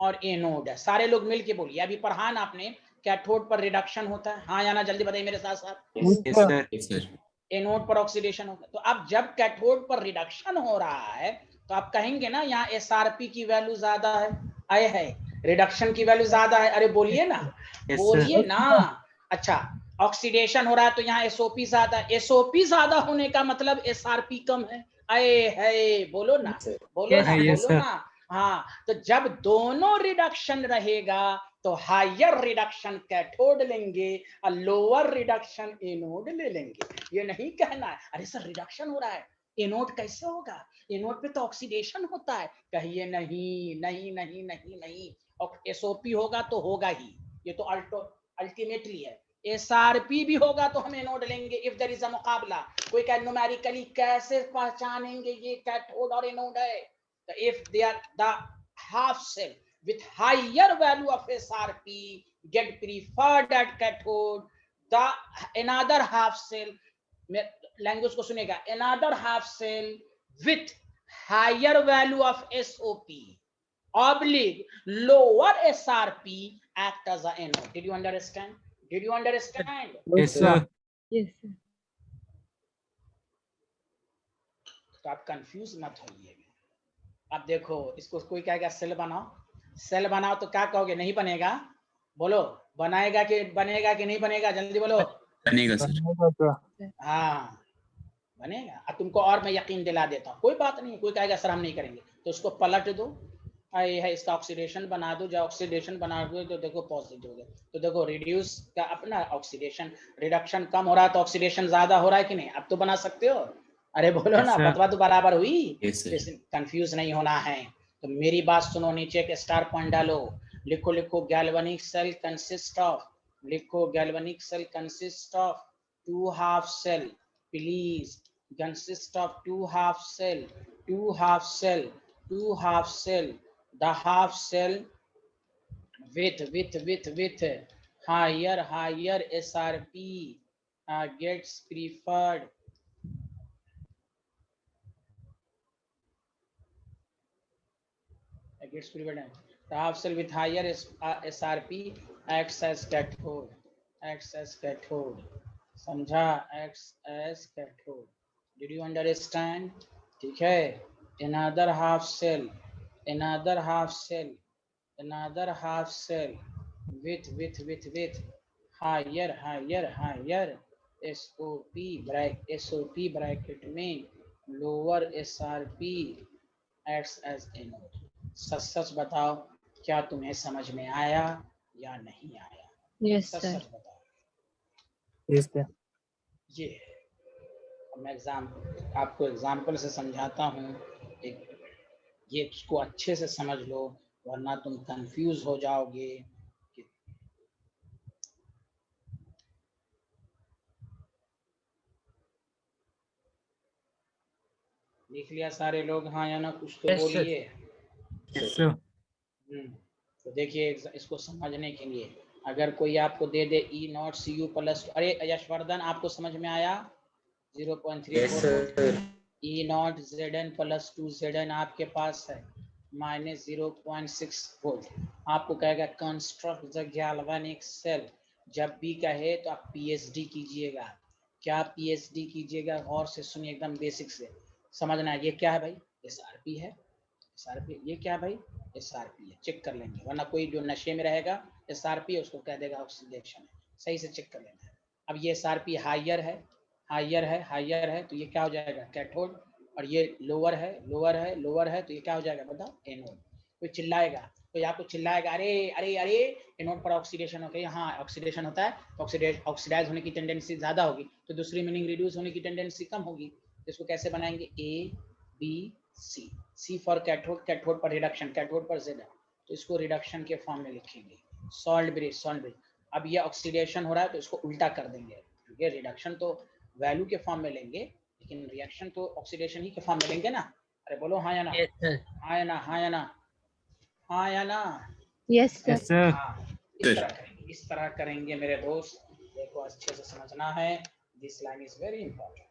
और एनोड है। सारे लोग मिलके बोलिए, अभी पढ़ा ना आपने, कैथोड पर रिडक्शन होता है, हाँ या ना, जल्दी बताइए मेरे साथ साथ। Yes, Yes, sir. sir. Yes, sir. Anode पर ऑक्सीडेशन होता है। तो अब जब कैथोड पर रिडक्शन हो रहा है तो आप कहेंगे ना यहाँ SRP की वैल्यू ज्यादा है, आए है, रिडक्शन की वैल्यू ज्यादा है, अरे बोलिए ना, Yes, बोलिए sir. ना। अच्छा, ऑक्सीडेशन हो रहा है तो यहाँ SOP ज्यादा, SOP ज्यादा होने का मतलब SRP कम है, आए है, बोलो ना, बोलो Yes, ना, yes, बोलो sir. ना। हाँ, तो जब दोनों रिडक्शन रहेगा तो हायर रिडक्शन कैथोड लेंगे और लोअर रिडक्शन एनोड ले लेंगे। ये नहीं कहना है अरे सर रिडक्शन हो रहा है, एनोड कैसे होगा, एनोड पे तो ऑक्सीडेशन होता है, कहिए नहीं नहीं नहीं नहीं नहीं, और SOP होगा तो होगा ही, ये तो अल्टीमेटली है। SRP भी होगा तो हम एनोड लेंगे इफ देयर इज अ मुकाबला। कोई कहे न्यूमेरिकली कैसे पहचानेंगे ये कैथोड और एनोड है? तो if they are the half cell with higher value of SRP get preferred at cathode, the another half cell, language को सुनेगा, another half cell with higher value of SOP oblique lower SRP act as a anode. Did you understand? Did you understand? Yes, sir. Yes, sir. तो आप confuse मत होइए। अब देखो इसको कोई कहेगा सेल बनाओ, सेल बनाओ तो क्या कहोगे, नहीं बनेगा? बोलो बनाएगा कि बनेगा कि नहीं बनेगा, जल्दी बोलो। बनेगा सर। बनेगा क्या? हाँ बनेगा। अब तुमको और मैं यकीन दिला देता हूँ, कोई बात नहीं, कोई कहेगा सर हम नहीं करेंगे, तो उसको पलट दो, ये है इसका ऑक्सीडेशन बना दो, जब ऑक्सीडेशन बना दो तो देखो पॉजिटिव हो गया, तो देखो रिड्यूस का अपना ऑक्सीडेशन, रिडक्शन कम हो रहा है तो ऑक्सीडेशन ज्यादा हो रहा है कि नहीं, अब तो बना सकते हो। अरे बोलो Yes, ना, sir. बतवा तो बराबर हुई। Yes, sir. कंफ्यूज नहीं होना है, तो मेरी बात सुनो, नीचे एक स्टार पॉइंट डालो, लिखो लिखो गैल्वेनिक सेल कंसिस्ट ऑफ, लिखो galvanic cell consist of 2 half cell, please consist of 2 half cell, 2 half cell, 2 half cell, the half cell with higher SRP gets preferred. Gets preferred. The half cell with higher SRP acts as cathode, acts as cathode. समझा? acts as cathode. Did you understand? ठीक है। Another half cell, another half cell, another half cell with higher SOP bracket में lower SRP acts as anode. सच बताओ, क्या तुम्हें समझ में आया या नहीं आया? Yes, सच sir. बताओ। Yes sir. ये मैं आपको एग्जाम्पल से समझाता हूँ, ये इसको अच्छे से समझ लो, वरना तुम कंफ्यूज हो जाओगे। लिख लिया सारे लोग? हाँ या ना, कुछ तो Yes, sir. बोलिए। Yes, sir. तो देखिए इसको समझने के लिए अगर कोई आपको दे दे E0 Cu प्लस, अरे यशवर्धन आपको समझ में आया? 0.34 Yes, sir. E0 Zn plus 2 Zn आपके पास है माइनस 0.6 वोल्ट। आपको कहेगा कंस्ट्रक्ट द गैल्वेनिक सेल, जब भी कहे तो आप पीएचडी कीजिएगा। क्या पीएचडी कीजिएगा? गौर से सुनिए, एकदम बेसिक से समझना है। ये क्या है भाई? एसआरपी है। एसआरपी ये क्या है भाई? एसआरपी है, चेक कर लेंगे, वरना कोई जो नशे में रहेगा एसआरपी है उसको कह देगा ऑक्सीडेशन है। सही से चेक कर लेना है। अब ये एसआरपी हाइयर है, हाइयर है, हाइयर है, तो ये क्या हो जाएगा? कैथोड। और ये लोअर है, लोअर है, लोअर है, तो ये क्या हो जाएगा बताओ? एनोड। कोई चिल्लाएगा, कोई आपको चिल्लाएगा अरे अरे अरे एनोड पर ऑक्सीडेशन हो गया। हाँ ऑक्सीडेशन होता है तो ऑक्सीडाइज होने की टेंडेंसी ज्यादा होगी, तो दूसरी मीनिंग रिड्यूस होने की टेंडेंसी कम होगी। तो इसको कैसे बनाएंगे? A B C, C for cathode, cathode पर रिडक्शन, कैथोड पर जेड, तो इसको रिडक्शन के फॉर्म में लिखेंगे, सॉल्ट ब्रिज, सॉल्ट ब्रिज। अब ये ऑक्सीडेशन हो रहा है तो इसको उल्टा कर देंगे, ये रिडक्शन तो वैल्यू के फॉर्म में लेंगे, लेकिन रिएक्शन तो ऑक्सीडेशन ही के फॉर्म में लेंगे ना। अरे बोलो हाँ या ना? Yes, sir. हाँ या ना? हाँ या ना? हाँ या ना? Yes, sir. Yes, sir. हाँ, इस तरह करेंगे, इस तरह करेंगे मेरे दोस्त। देखो अच्छे से समझना है, this line is very important.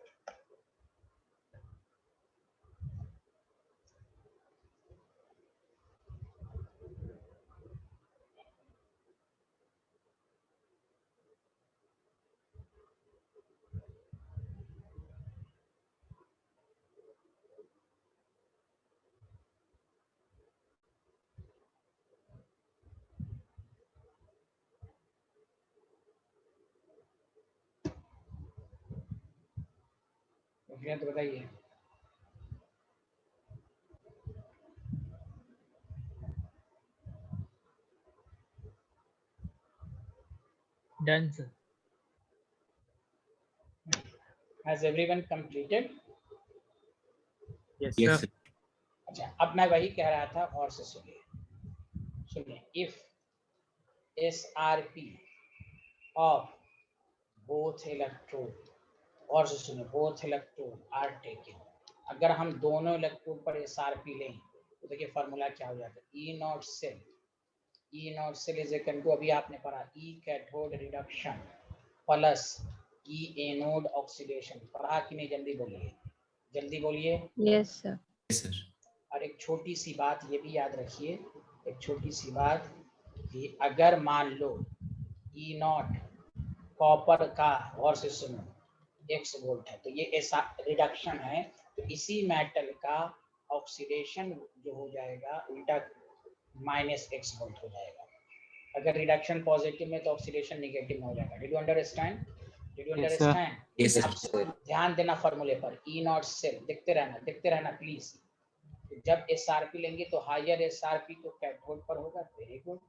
तो बताइए। Done, sir. Has everyone completed? Yes, Yes, sir. sir. अच्छा, अब मैं वही कह रहा था, और से सुनिए, सुनिए। If SRP of both electrode, और से सुनिए, both electrode are taken, अगर हम दोनों इलेक्ट्रोड पर SRP लें तो देखिए फार्मूला क्या हो जाता है? E0 cell, E0 cell is equal to, अभी आपने पढ़ा, E cathode reduction plus E anode oxidation. पढ़ा कि नहीं? जल्दी बोलिए, जल्दी बोलिए। Yes, sir. Yes, sir. और एक छोटी सी बात ये भी याद रखिए, एक छोटी सी बात कि अगर मान लो E0 कॉपर का, और से सुनो, x वोल्ट है, तो ये ऐसा रिडक्शन है, तो इसी मेटल का ऑक्सीडेशन जो हो जाएगा उल्टा -x वोल्ट हो जाएगा। अगर रिडक्शन पॉजिटिव में तो ऑक्सीडेशन नेगेटिव में हो जाएगा। Did you understand? Did you Yes, sir. Understand? Yes, sir. आप सिर्फ ध्यान देना फॉर्मूले पर, ई नॉट सेल, देखते रहना प्लीज। जब एसआरपी लेंगे तो हायर एसआरपी तो कैथोड पर होगा, वेरी गुड,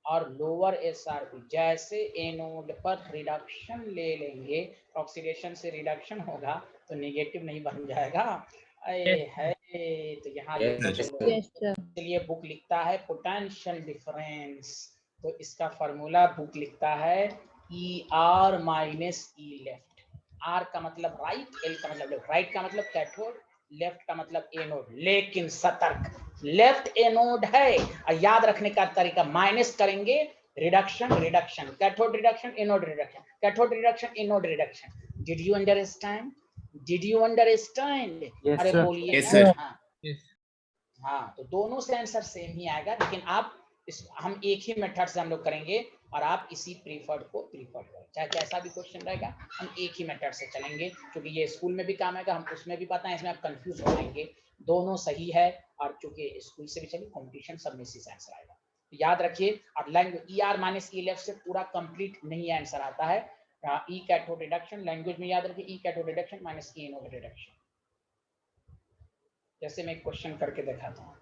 और लोअर एसआरपी जैसे एनोड पर रिडक्शन ले लेंगे, ऑक्सीडेशन से रिडक्शन होगा तो नेगेटिव नहीं बन जाएगा। है तो यहाँ Yes, देखो, Yes, sir. चलिए बुक लिखता है पोटेंशियल डिफरेंस, तो इसका फॉर्मूला बुक लिखता है E R minus E left. R का मतलब राइट, एल का मतलब लेफ्ट, राइट का मतलब कैथोड, लेफ्ट का मतलब एनोड। लेकिन सतर्क, लेफ्ट एनोड है, और याद रखने का तरीका, माइनस करेंगे reduction, cathode reduction, anode reduction, cathode reduction, anode reduction. Did you understand? Yes, अरे sir. बोलिए Yes, ना। sir. हाँ Yes. हाँ, तो दोनों से आंसर सेम ही आएगा, लेकिन आप हम एक ही मेथड से हम लोग करेंगे और आप इसी प्रीफर्ड को प्रीफर्ड करें, चाहे कैसा भी क्वेश्चन रहेगा हम एक ही मेथड से चलेंगे, क्योंकि ये स्कूल में भी काम आएगा, हम उसमें भी पता है, इसमें आप कंफ्यूज हो जाएंगे। दोनों सही है, और चूंकि स्कूल से भी चलिए कंपटीशन सब में इसी से आंसर आएगा, तो याद रखिए। और लैंग्वेज ई आर माइनस ई लेफ्ट से पूरा कंप्लीट नहीं आंसर आता है। ई कैथोड रिडक्शन लैंग्वेज में याद रखिए, ई कैथोड रिडक्शन माइनस ई एनोड रिडक्शन। जैसे मैं एक क्वेश्चन करके दिखाता हूँ।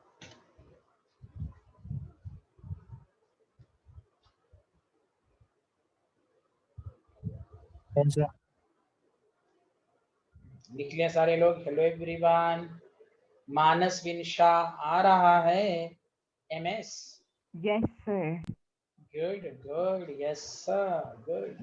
Yes, sir. लिख लिया सारे लोग? हेलो एवरीवन, मानस विनशा आ रहा है, MS, Yes, sir. Good good, yes sir, good.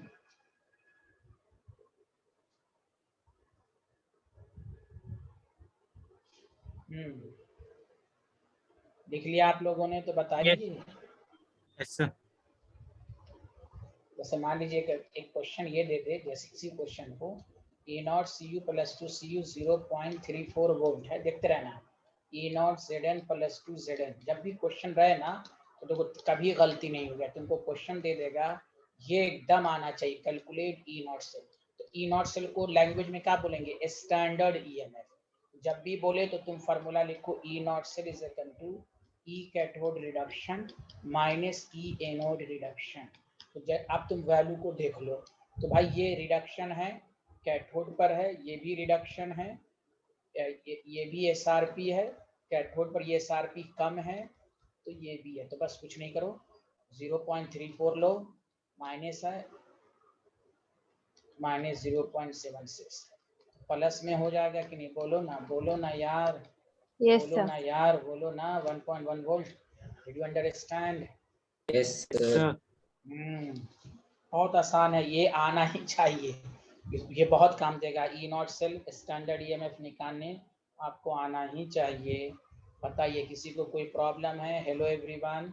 लिख लिया आप लोगों ने तो बताइए। Yes, sir. जैसे मान लीजिए कि एक क्वेश्चन ये दे दे, जैसे इसी क्वेश्चन को E not Cu plus 2 Cu 0.34 volt है, देखते रहना। E not Zn plus 2 Zn, जब भी क्वेश्चन रहे ना तो देखो कभी गलती नहीं होगा, तुमको क्वेश्चन दे देगा, ये एकदम आना चाहिए, कैलकुलेट E नॉट सेल। तो E नॉट सेल को लैंग्वेज में क्या बोलेंगे? Standard EMF। जब भी बोले तो तुम फार्मूला लिखो, E not cell is equal to E cathode reduction minus E anode reduction. तो अब तुम वैल्यू को देख लो, तो भाई ये रिडक्शन है, कैथोड पर है, ये भी रिडक्शन है, ये भी एसआरपी है, कैथोड पर ये एसआरपी कम है, तो ये भी है। तो बस कुछ नहीं करो, 0.34 लो, माइनस है माइनस 0.76, प्लस में हो जाएगा कि नहीं? बोलो ना यार, Yes, बोलो sir. ना यार, बोलो ना। 1.1 volt. Did you understand? Yes, sir. Sir. बहुत आसान है, ये आना ही चाहिए, ये बहुत काम देगा। ई नॉट सेल स्टैंडर्ड ईएमएफ निकालने आपको आना ही चाहिए। बताइए किसी को कोई प्रॉब्लम है? Hello everyone,